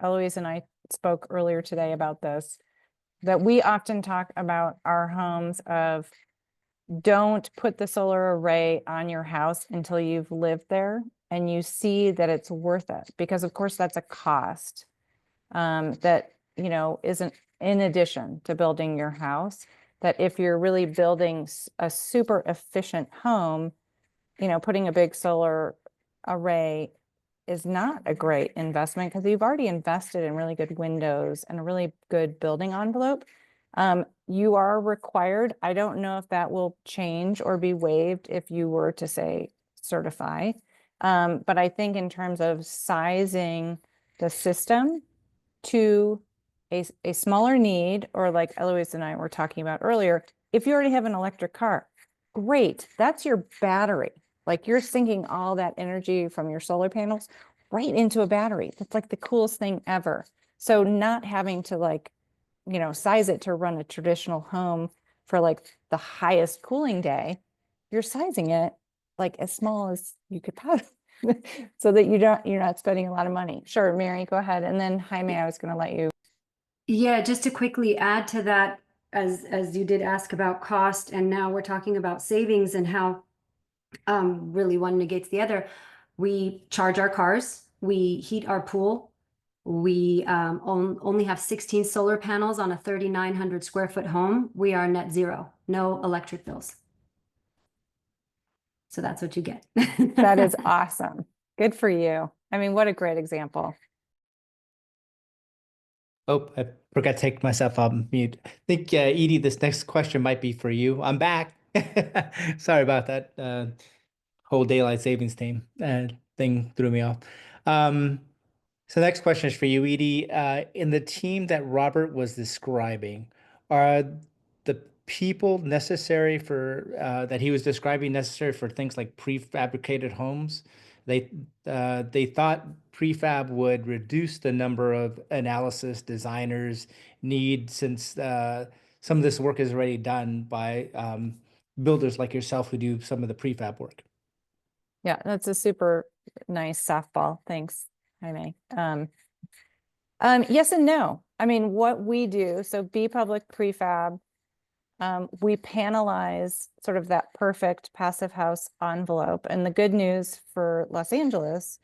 Eloise and I spoke earlier today about this, that we often talk about our homes of don't put the solar array on your house until you've lived there and you see that it's worth it. Because of course that's a cost that, you know, isn't in addition to building your house, that if you're really building a super efficient home, you know, putting a big solar array is not a great investment because you've already invested in really good windows and a really good building envelope. You are required. I don't know if that will change or be waived if you were to say certify. But I think in terms of sizing the system to a smaller need, or like Eloise and I were talking about earlier, if you already have an electric car, great, that's your battery. Like you're sinking all that energy from your solar panels right into a battery. That's like the coolest thing ever. So not having to like, you know, size it to run a traditional home for like the highest cooling day, you're sizing it like as small as you could possibly so that you're not spending a lot of money. Sure, Mary, go ahead. And then Jaime, I was going to let you. Yeah, just to quickly add to that, as you did ask about cost, and now we're talking about savings and how really one negates the other. We charge our cars, we heat our pool, we only have 16 solar panels on a 3,900 square foot home. We are net zero, no electric bills. So that's what you get. That is awesome. Good for you. I mean, what a great example. Oh, I forgot to take myself off mute. I think, Edie, this next question might be for you. I'm back. Sorry about that. Whole daylight savings thing threw me off. So next question is for you, Edie. In the team that Robert was describing, are the people necessary for that he was describing necessary for things like prefabricated homes? They thought prefab would reduce the number of analysis designers need, since some of this work is already done by builders like yourself who do some of the prefab work. Yeah, that's a super nice softball. Thanks, Jaime. Yes and no. I mean, what we do, so B.Public Prefab, we panelize sort of that perfect passive house envelope. And the good news for Los Angeles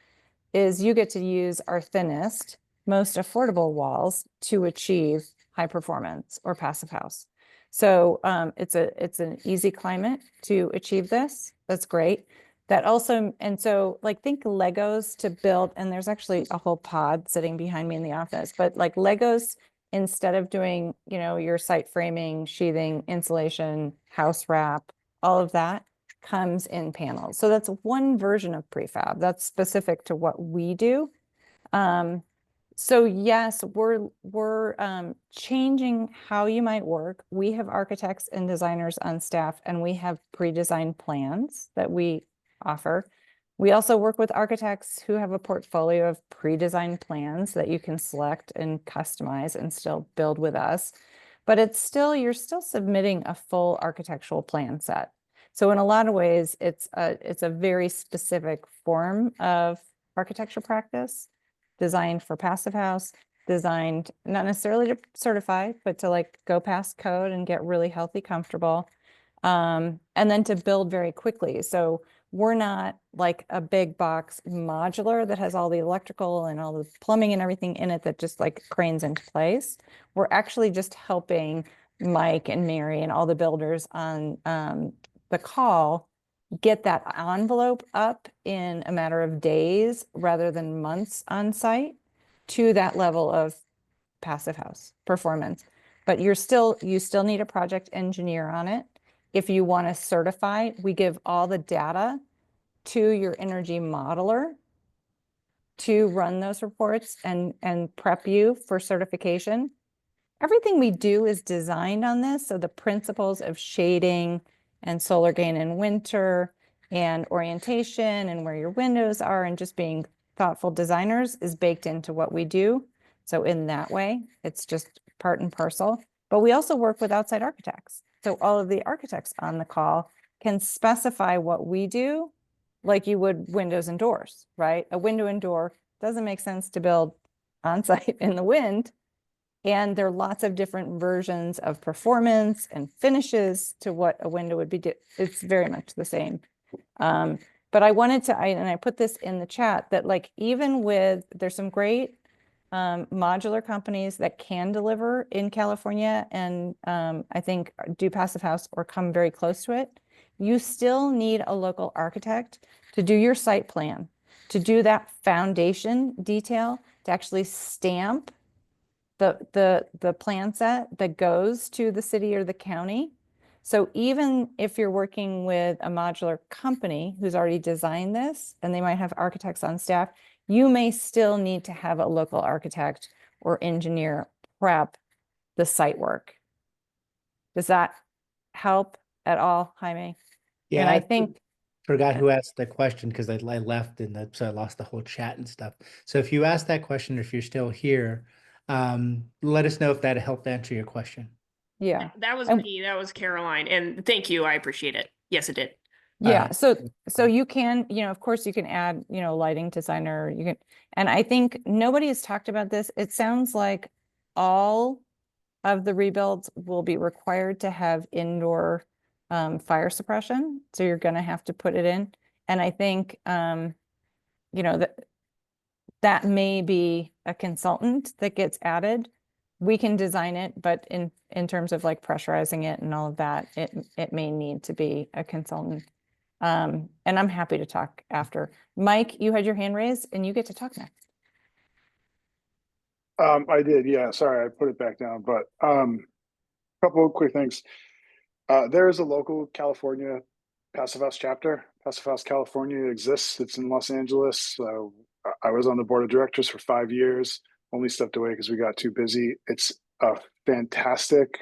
is you get to use our thinnest, most affordable walls to achieve high performance or passive house. So it's an easy climate to achieve this. That's great. That also, and so like think Legos to build, and there's actually a whole pod sitting behind me in the office, but like Legos, instead of doing, you know, your site framing, sheathing, insulation, house wrap, all of that comes in panels. So that's one version of prefab that's specific to what we do. So yes, we're changing how you might work. We have architects and designers on staff, and we have pre-designed plans that we offer. We also work with architects who have a portfolio of pre-designed plans that you can select and customize and still build with us. But it's still, you're still submitting a full architectural plan set. So in a lot of ways, it's a very specific form of architecture practice designed for passive house, designed not necessarily to certify, but to like go past code and get really healthy, comfortable, and then to build very quickly. So we're not like a big box modular that has all the electrical and all the plumbing and everything in it that just like cranes into place. We're actually just helping Mike and Mary and all the builders on the call get that envelope up in a matter of days rather than months on site to that level of passive house performance. But you still need a project engineer on it. If you want to certify, we give all the data to your energy modeler to run those reports and prep you for certification. Everything we do is designed on this. So the principles of shading and solar gain in winter and orientation and where your windows are and just being thoughtful designers is baked into what we do. So in that way, it's just part and parcel. But we also work with outside architects. So all of the architects on the call can specify what we do like you would windows and doors, right? A window and door doesn't make sense to build on site in the wind. And there are lots of different versions of performance and finishes to what a window would be. It's very much the same. But I wanted to, and I put this in the chat, that like even with, there's some great modular companies that can deliver in California and I think do passive house or come very close to it. You still need a local architect to do your site plan, to do that foundation detail, to actually stamp the plan set that goes to the city or the county. So even if you're working with a modular company who's already designed this, and they might have architects on staff, you may still need to have a local architect or engineer prep the site work. Does that help at all, Jaime? Yeah, and I think forgot who asked the question because I left and so I lost the whole chat and stuff. So if you asked that question, if you're still here, let us know if that helped answer your question. yeah, That was And- me. That was Caroline. And thank you. I appreciate it. Yes, it did. yeah. So you can, of course you can add, lighting designer, you can, and I think nobody has talked about this. It sounds like all of the rebuilds will be required to have indoor fire suppression. So you're going to have to put it in. And I think, you know, that may be a consultant that gets added. We can design it, but in terms of like pressurizing it and all of that, it may need to be a consultant. And I'm happy to talk after. Mike, you had your hand raised and you get to talk next. I did, yeah, sorry, I put it back down, but couple of quick things. There is a local California Passive House chapter. Passive House California exists. It's in Los Angeles. So I was on the board of directors for 5 years, only stepped away because we got too busy. It's a fantastic,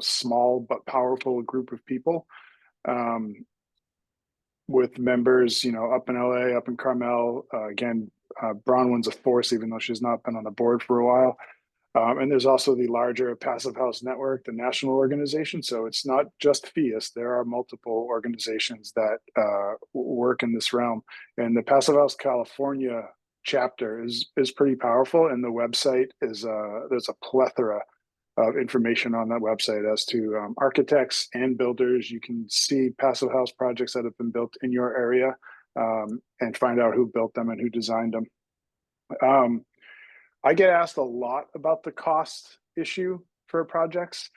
small but powerful group of people. With members, you know, up in LA, up in Carmel. Again, Bronwyn's a force, even though she's not been on the board for a while. And there's also the larger Passive House Network, the national organization. So it's not just FIAS. There are multiple organizations that work in this realm. And the Passive House California chapter is pretty powerful. And the website is, there's a plethora of information on that website as to architects and builders. You can see Passive House projects that have been built in your area and find out who built them and who designed them. I get asked a lot about the cost issue for projects.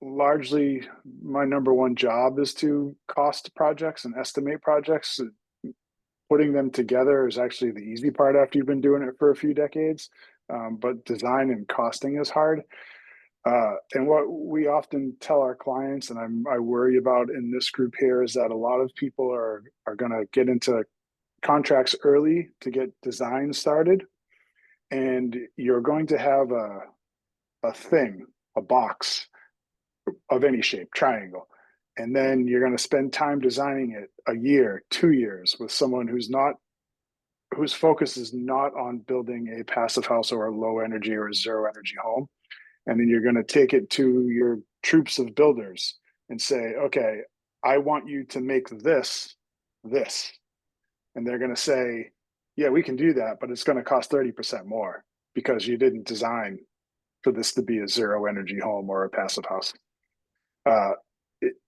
Largely, my number one job is to cost projects and estimate projects. Putting them together is actually the easy part after you've been doing it for a few decades. But design and costing is hard. And what we often tell our clients, and I worry about in this group here, is that a lot of people are going to get into contracts early to get design started. And you're going to have a box of any shape, triangle. And then you're going to spend time designing it a year, 2 years with someone whose focus is not on building a passive house or a low energy or a zero energy home. And then you're going to take it to your troops of builders and say, okay, I want you to make this. And they're going to say, yeah, we can do that, but it's going to cost 30% more because you didn't design for this to be a zero energy home or a passive house.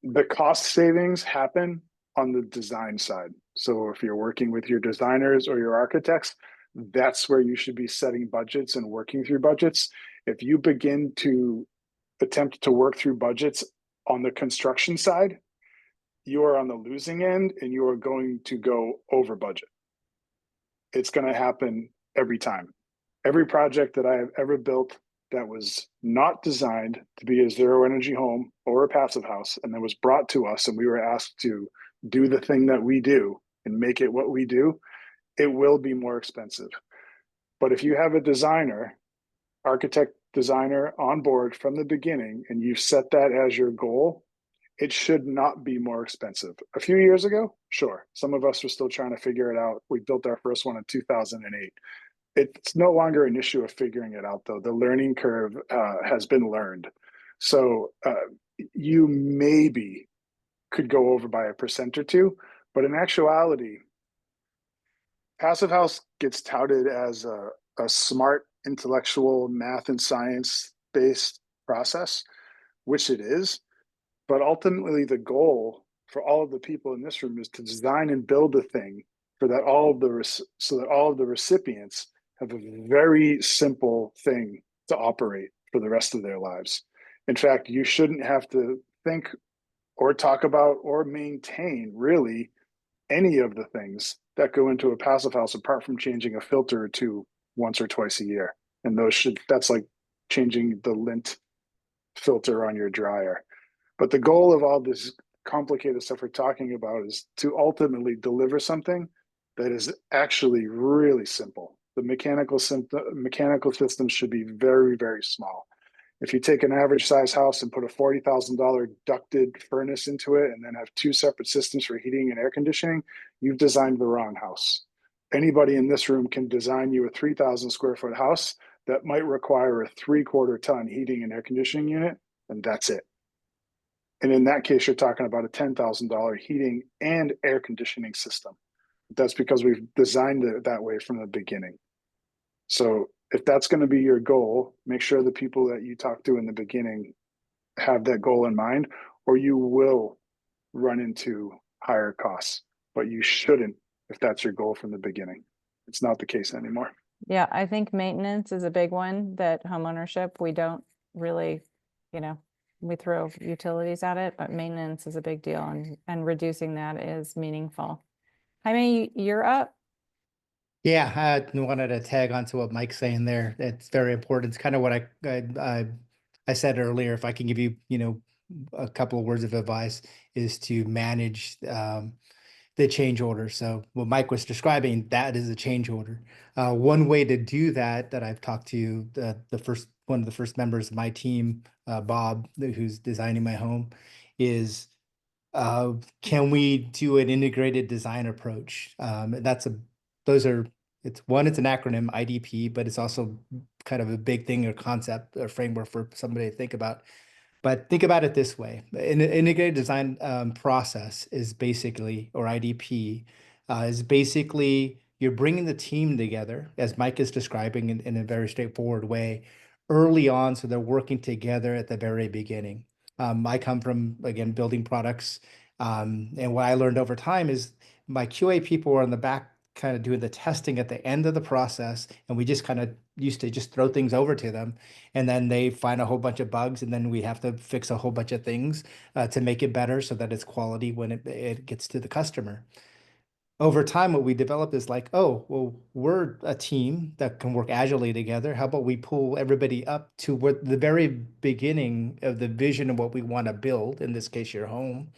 The cost savings happen on the design side. So if you're working with your designers or your architects, that's where you should be setting budgets and working through budgets. If you begin to attempt to work through budgets on the construction side, you are on the losing end and you are going to go over budget. It's going to happen every time. Every project that I have ever built that was not designed to be a zero energy home or a passive house, and that was brought to us and we were asked to do the thing that we do and make it what we do, it will be more expensive. But if you have a designer, architect designer on board from the beginning, and you set that as your goal, it should not be more expensive. A few years ago, sure. Some of us were still trying to figure it out. We built our first one in 2008. It's no longer an issue of figuring it out, though. The learning curve has been learned. So you maybe could go over by 1% or 2%, but in actuality, Passive House gets touted as a smart, intellectual, math and science-based process, which it is. But ultimately, the goal for all of the people in this room is to design and build a thing so that all of the recipients have a very simple thing to operate for the rest of their lives. In fact, you shouldn't have to think or talk about or maintain really any of the things that go into a passive house apart from changing a filter or two once or twice a year. And that's like changing the lint filter on your dryer. But the goal of all this complicated stuff we're talking about is to ultimately deliver something that is actually really simple. The mechanical system should be very, very small. If you take an average size house and put a $40,000 ducted furnace into it and then have 2 separate systems for heating and air conditioning, you've designed the wrong house. Anybody in this room can design you a 3,000 square foot house that might require a 3/4 ton heating and air conditioning unit, and that's it. And in that case, you're talking about a $10,000 heating and air conditioning system. That's because we've designed it that way from the beginning. So if that's going to be your goal, make sure the people that you talk to in the beginning have that goal in mind, or you will run into higher costs, but you shouldn't if that's your goal from the beginning. It's not the case anymore. Yeah, I think maintenance is a big one that homeownership, we don't really, you know, we throw utilities at it, but maintenance is a big deal and reducing that is meaningful. Jaime, you're up. Yeah, I wanted to tag onto what Mike's saying there. It's very important. It's kind of what I said earlier. If I can give you, a couple of words of advice, is to manage the change order. So what Mike was describing, that is a change order. One way to do that I've talked to one of the first members of my team, Bob, who's designing my home, is can we do an integrated design approach? It's an acronym, IDP, but it's also kind of a big thing or concept or framework for somebody to think about. But think about it this way. An integrated design process is basically, or IDP, is basically you're bringing the team together, as Mike is describing in a very straightforward way, early on, so they're working together at the very beginning. I come from, again, building products. And what I learned over time is my QA people were on the back kind of doing the testing at the end of the process. And we just kind of used to just throw things over to them. And then they find a whole bunch of bugs. And then we have to fix a whole bunch of things to make it better so that it's quality when it gets to the customer. Over time, what we developed is like, oh, well, we're a team that can work agilely together. How about we pull everybody up to what the very beginning of the vision of what we want to build, in this case, your home,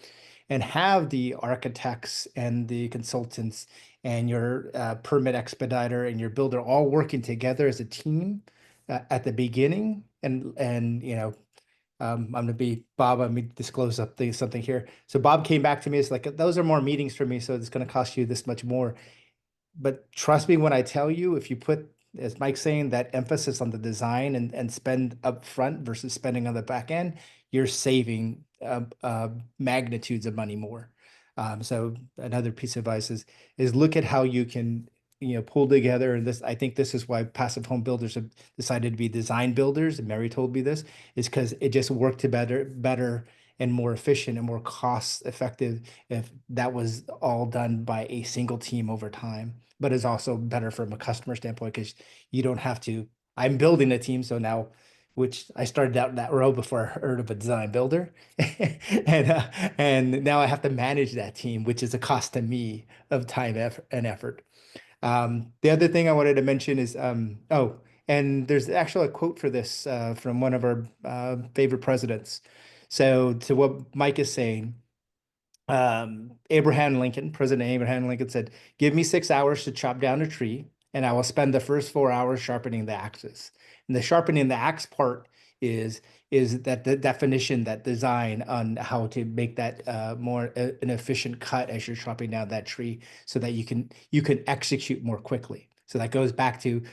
and have the architects and the consultants and your permit expediter and your builder all working together as a team at the beginning. And I'm going to be Bob. Let me disclose something here. So Bob came back to me. It's like, those are more meetings for me, so it's going to cost you this much more. But trust me when I tell you, if you put, as Mike's saying, that emphasis on the design and spend up front versus spending on the back end, you're saving magnitudes of money more. So another piece of advice is look at how you can pull together. And I think this is why passive home builders have decided to be design builders. And Mary told me this is because it just worked better and more efficient and more cost effective if that was all done by a single team over time. But it's also better from a customer standpoint because you don't have to. I'm building a team, so now, which I started out that road before I heard of a design builder, and now I have to manage that team, which is a cost to me of time and effort. The other thing I wanted to mention is, and there's actually a quote for this from one of our favorite presidents. So to what Mike is saying, President Abraham Lincoln said, "Give me 6 hours to chop down a tree, and I will spend the first 4 hours sharpening the axes." And the sharpening the axe part is that the definition, that design on how to make that more an efficient cut as you're chopping down that tree, so that you can execute more quickly. So that goes back to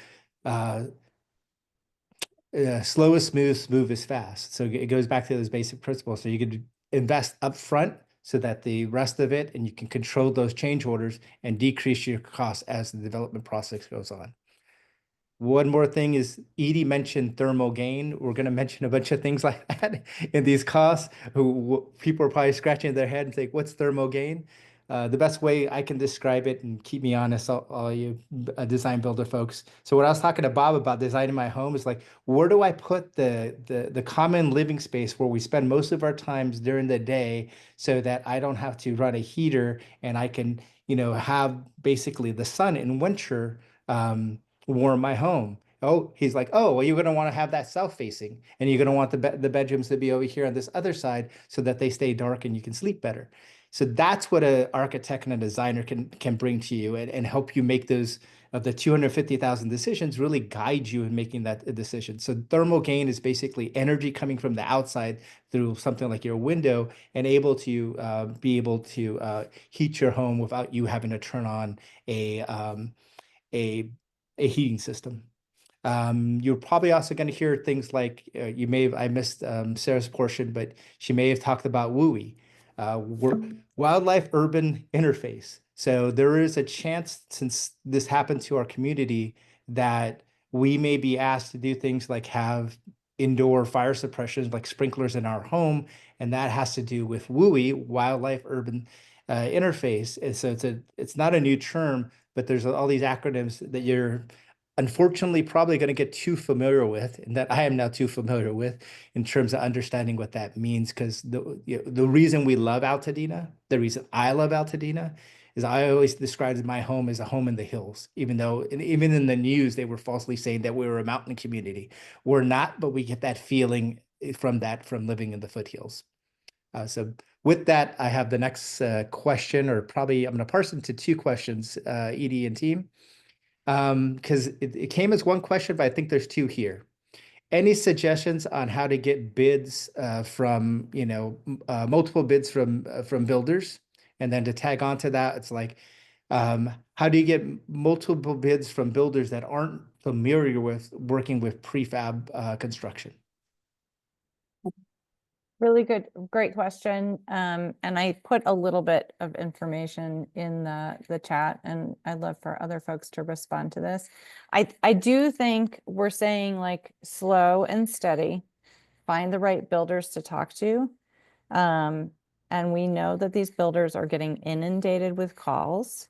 slow is smooth, smooth is fast. So it goes back to those basic principles. So you could invest up front so that the rest of it, and you can control those change orders and decrease your costs as the development process goes on. One more thing is Edie mentioned thermal gain. We're going to mention a bunch of things like that in these costs. People are probably scratching their head and saying, what's thermal gain? The best way I can describe it, and keep me honest, all you design builder folks. So what I was talking to Bob about designing my home is like, where do I put the common living space where we spend most of our times during the day, so that I don't have to run a heater and I can, have basically the sun in winter warm my home. Oh, he's like, oh, well, you're going to want to have that south facing, and you're going to want the bedrooms to be over here on this other side so that they stay dark and you can sleep better. So that's what an architect and a designer can bring to you and help you make those, of the 250,000 decisions, really guide you in making that decision. So thermal gain is basically energy coming from the outside through something like your window and able to heat your home without you having to turn on a heating system. You're probably also going to hear things like I missed Sarah's portion, but she may have talked about WUI, wildlife urban interface. So there is a chance, since this happened to our community, that we may be asked to do things like have indoor fire suppression, like sprinklers in our home, and that has to do with WUI, wildlife urban interface. And so it's not a new term, but there's all these acronyms that you're unfortunately probably going to get too familiar with, and that I am now too familiar with in terms of understanding what that means. Because the reason we love Altadena, the reason I love Altadena, is I always described my home as a home in the hills, even though even in the news they were falsely saying that we were a mountain community. We're not, but we get that feeling from living in the foothills. So with that, I have the next question, or probably I'm going to parse into two questions, Edie and team, because it came as one question, but I think there's two here. Any suggestions on how to get bids from, multiple bids from builders? And then to tag on to that, it's like, how do you get multiple bids from builders that aren't familiar with working with prefab construction? Really good, great question. And I put a little bit of information in the chat, and I'd love for other folks to respond to this. I do think we're saying like slow and steady, find the right builders to talk to. And we know that these builders are getting inundated with calls.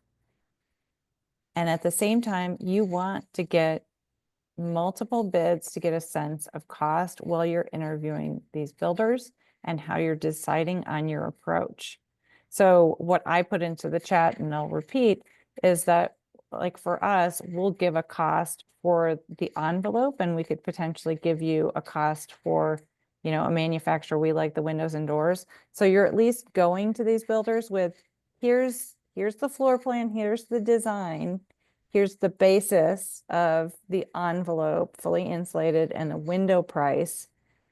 And at the same time, you want to get multiple bids to get a sense of cost while you're interviewing these builders and how you're deciding on your approach. So what I put into the chat, and I'll repeat, is that like for us, we'll give a cost for the envelope, and we could potentially give you a cost for, a manufacturer. We like the windows and doors. So you're at least going to these builders with, here's the floor plan, here's the design, here's the basis of the envelope, fully insulated, and the window price.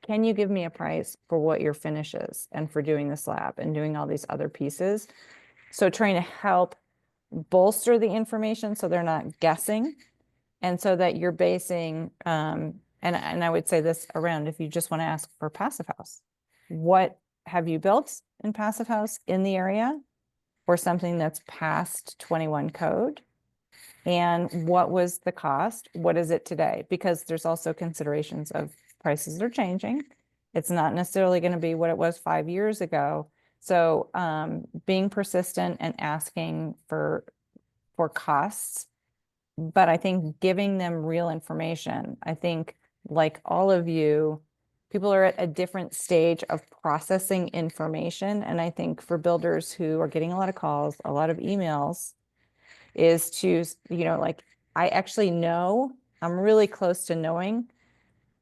Can you give me a price for what your finish is and for doing the slab and doing all these other pieces? So trying to help bolster the information so they're not guessing, and so that you're basing, and I would say this around, if you just want to ask for passive house, what have you built in passive house in the area or something that's past 21 code? And what was the cost? What is it today? Because there's also considerations of prices are changing. It's not necessarily going to be what it was 5 years ago. So being persistent and asking for costs, but I think giving them real information. I think like all of you, people are at a different stage of processing information. And I think for builders who are getting a lot of calls, a lot of emails, is to, like, I actually know, I'm really close to knowing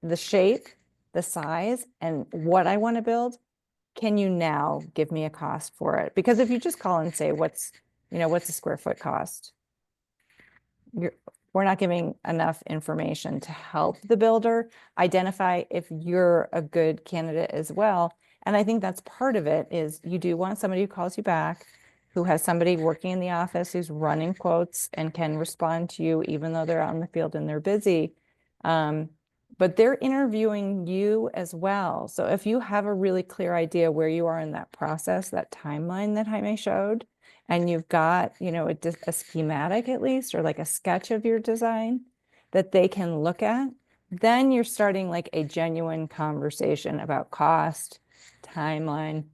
the shape, the size, and what I want to build. Can you now give me a cost for it? Because if you just call and say, what's a square foot cost? We're not giving enough information to help the builder identify if you're a good candidate as well. And I think that's part of it, is you do want somebody who calls you back, who has somebody working in the office who's running quotes and can respond to you even though they're out in the field and they're busy. But they're interviewing you as well. So if you have a really clear idea where you are in that process, that timeline that Jaime showed, and you've got, a schematic at least, or like a sketch of your design that they can look at, then you're starting like a genuine conversation about cost, timeline,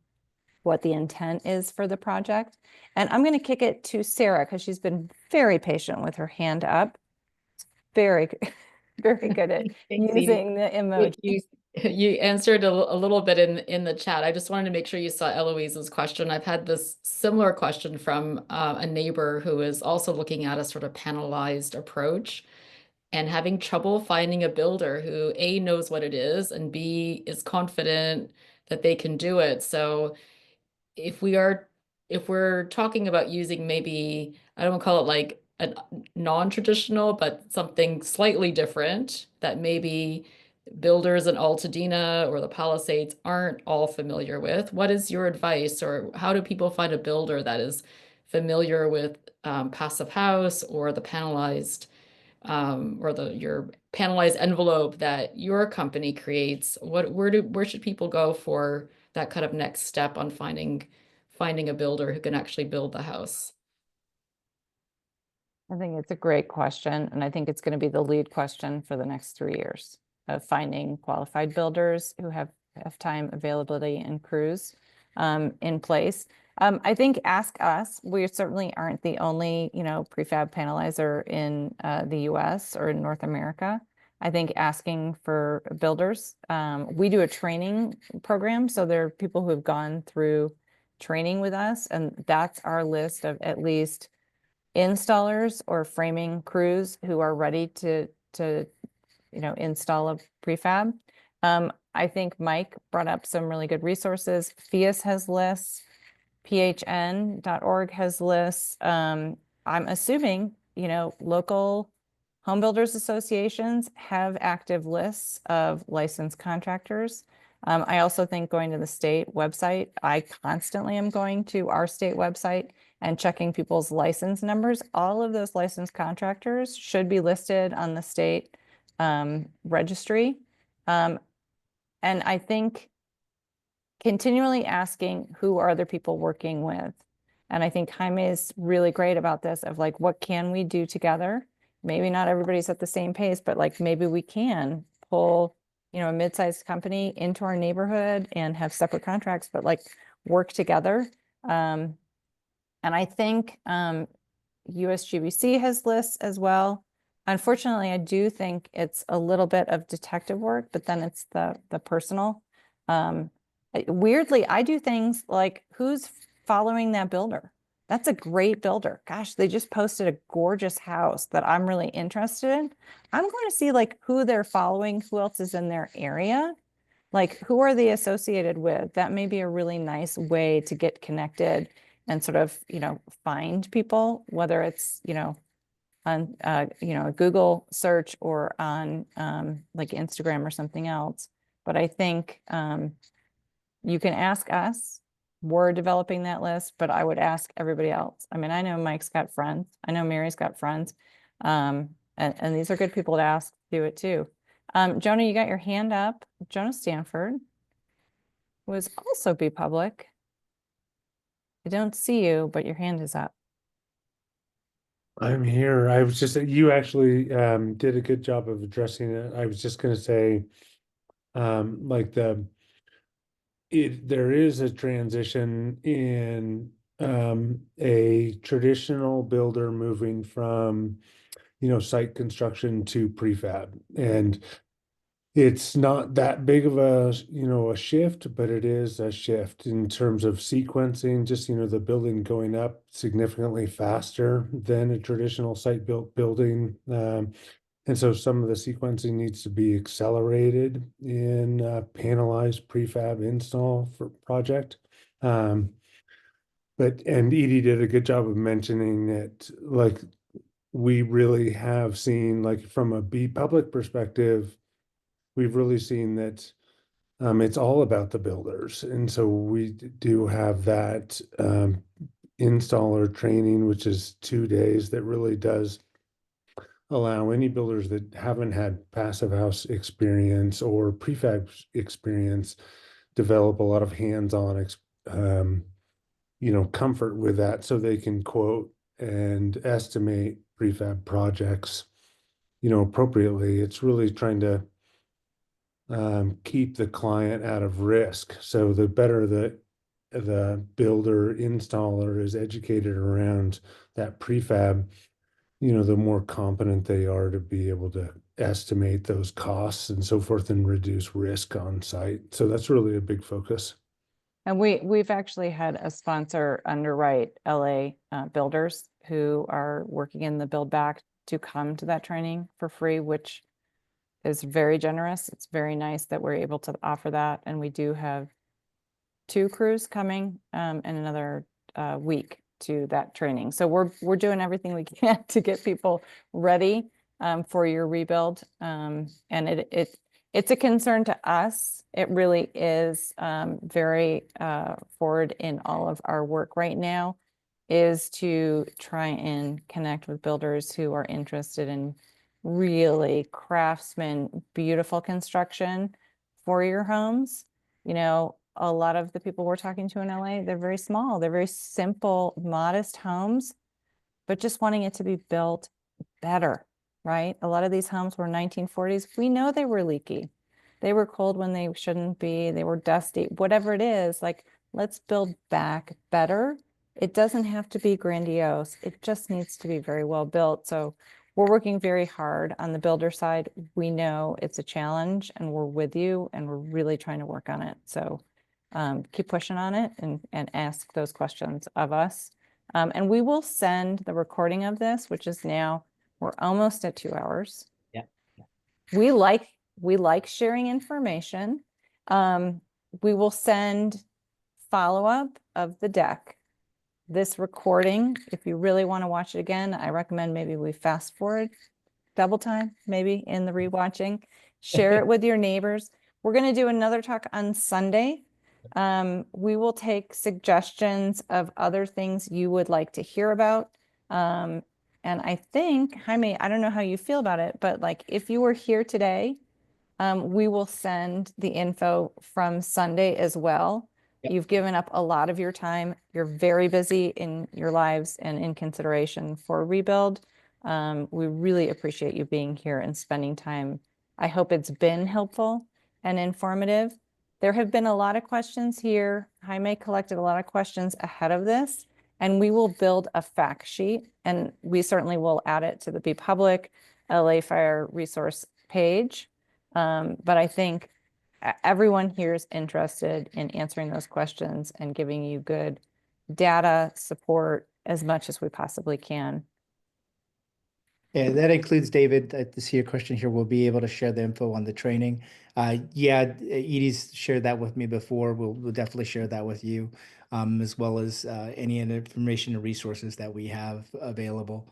what the intent is for the project. And I'm going to kick it to Sarah because she's been very patient with her hand up. Very, very good at using the emoji. You answered a little bit in the chat. I just wanted to make sure you saw Eloise's question. I've had this similar question from a neighbor who is also looking at a sort of panelized approach and having trouble finding a builder who A, knows what it is, and B, is confident that they can do it. So if we're talking about using, maybe, I don't want to call it like a non-traditional, but something slightly different that maybe builders in Altadena or the Palisades aren't all familiar with, what is your advice, or how do people find a builder that is familiar with passive house or the panelized or your panelized envelope that your company creates? Where should people go for that kind of next step on finding a builder who can actually build the house? I think it's a great question, and I think it's going to be the lead question for the next 3 years of finding qualified builders who have time, availability, and crews in place. I think ask us. We certainly aren't the only, prefab panelizer in the U.S. or in North America. I think asking for builders. We do a training program, so there are people who have gone through training with us, and that's our list of at least installers or framing crews who are ready to install a prefab. I think Mike brought up some really good resources. FIAS has lists, phn.org has lists. I'm assuming, local home builders associations have active lists of licensed contractors. I also think going to the state website, I constantly am going to our state website and checking people's license numbers. All of those licensed contractors should be listed on the state registry. And I think continually asking who are other people working with. And I think Jaime is really great about this of like, what can we do together? Maybe not everybody's at the same pace, but like maybe we can pull, a mid-sized company into our neighborhood and have separate contracts, but like work together. And I think USGBC has lists as well. Unfortunately, I do think it's a little bit of detective work, but then it's the personal. Weirdly, I do things like who's following that builder? That's a great builder. Gosh, they just posted a gorgeous house that I'm really interested in. I'm going to see like who they're following, who else is in their area, like who are they associated with? That may be a really nice way to get connected and sort of, find people, whether it's, on, a Google search or on like Instagram or something else. But I think you can ask us. We're developing that list, but I would ask everybody else. I mean, I know Mike's got friends. I know Mary's got friends. And these are good people to ask to do it too. Jonah, you got your hand up. Jonah Stanford was also B.Public. I don't see you, but your hand is up. I'm here. I was just, you actually did a good job of addressing it. I was just going to say, like there is a transition in a traditional builder moving from, site construction to prefab. And it's not that big of a, a shift, but it is a shift in terms of sequencing, just, the building going up significantly faster than a traditional site built building. And so some of the sequencing needs to be accelerated in panelized prefab install for project. And Edie did a good job of mentioning that, like, we really have seen, like, from a B.Public perspective, we've really seen that it's all about the builders. And so we do have that installer training, which is 2 days, that really does allow any builders that haven't had passive house experience or prefab experience develop a lot of hands-on comfort with that, so they can quote and estimate prefab projects appropriately. It's really trying to keep the client out of risk. So the better the builder installer is educated around that prefab, the more competent they are to be able to estimate those costs and so forth and reduce risk on site. So that's really a big focus. And we've actually had a sponsor underwrite LA builders who are working in the build back to come to that training for free, which is very generous. It's very nice that we're able to offer that. And we do have 2 crews coming in another week to that training. So we're doing everything we can to get people ready for your rebuild. And it's a concern to us. It really is very forward in all of our work right now, is to try and connect with builders who are interested in really craftsman, beautiful construction for your homes. A lot of the people we're talking to in LA, they're very small, they're very simple, modest homes, but just wanting it to be built better, right? A lot of these homes were 1940s. We know they were leaky. They were cold when they shouldn't be. They were dusty, whatever it is, like, let's build back better. It doesn't have to be grandiose. It just needs to be very well built. So we're working very hard on the builder side. We know it's a challenge and we're with you and we're really trying to work on it. So keep pushing on it and ask those questions of us. And we will send the recording of this, which is now, we're almost at 2 hours. Yeah. We like sharing information. We will send follow-up of the deck. This recording, if you really want to watch it again, I recommend maybe we fast forward double time, maybe in the rewatching. Share it with your neighbors. We're going to do another talk on Sunday. We will take suggestions of other things you would like to hear about. And I think, Jaime, I don't know how you feel about it, but like if you were here today, we will send the info from Sunday as well. Yep. You've given up a lot of your time. You're very busy in your lives and in consideration for rebuild. We really appreciate you being here and spending time. I hope it's been helpful and informative. There have been a lot of questions here. Jaime collected a lot of questions ahead of this, and we will build a fact sheet, and we certainly will add it to the B.Public LA Fire resource page. But I think everyone here is interested in answering those questions and giving you good data support as much as we possibly can. Yeah, that includes David. To see your question here, we'll be able to share the info on the training. Yeah, Edie's shared that with me before. We'll definitely share that with you, as well as any information and resources that we have available.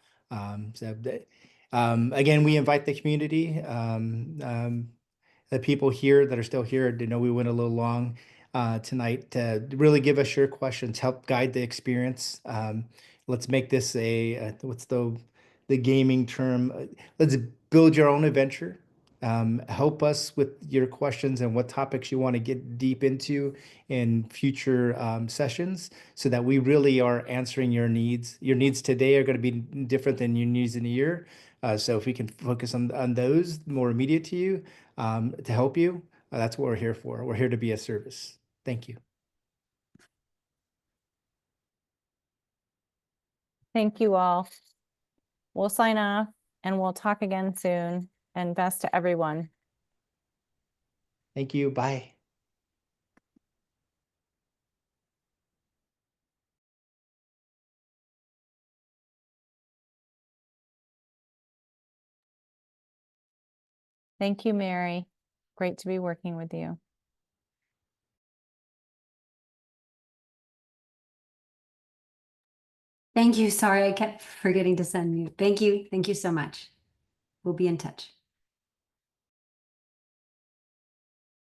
Again, we invite the community, the people here that are still here. To know we went a little long tonight, to really give us your questions, help guide the experience. Let's make this what's the gaming term? Let's build your own adventure. Help us with your questions and what topics you want to get deep into in future sessions, so that we really are answering your needs. Your needs today are going to be different than your needs in a year. So if we can focus on those more immediate to you, to help you, that's what we're here for. We're here to be a service. Thank you. Thank you all. We'll sign off and we'll talk again soon, and best to everyone. Thank you. Bye. Thank you, Mary. Great to be working with you. Thank you. Sorry, I kept forgetting to send mute. Thank you. Thank you so much. We'll be in touch.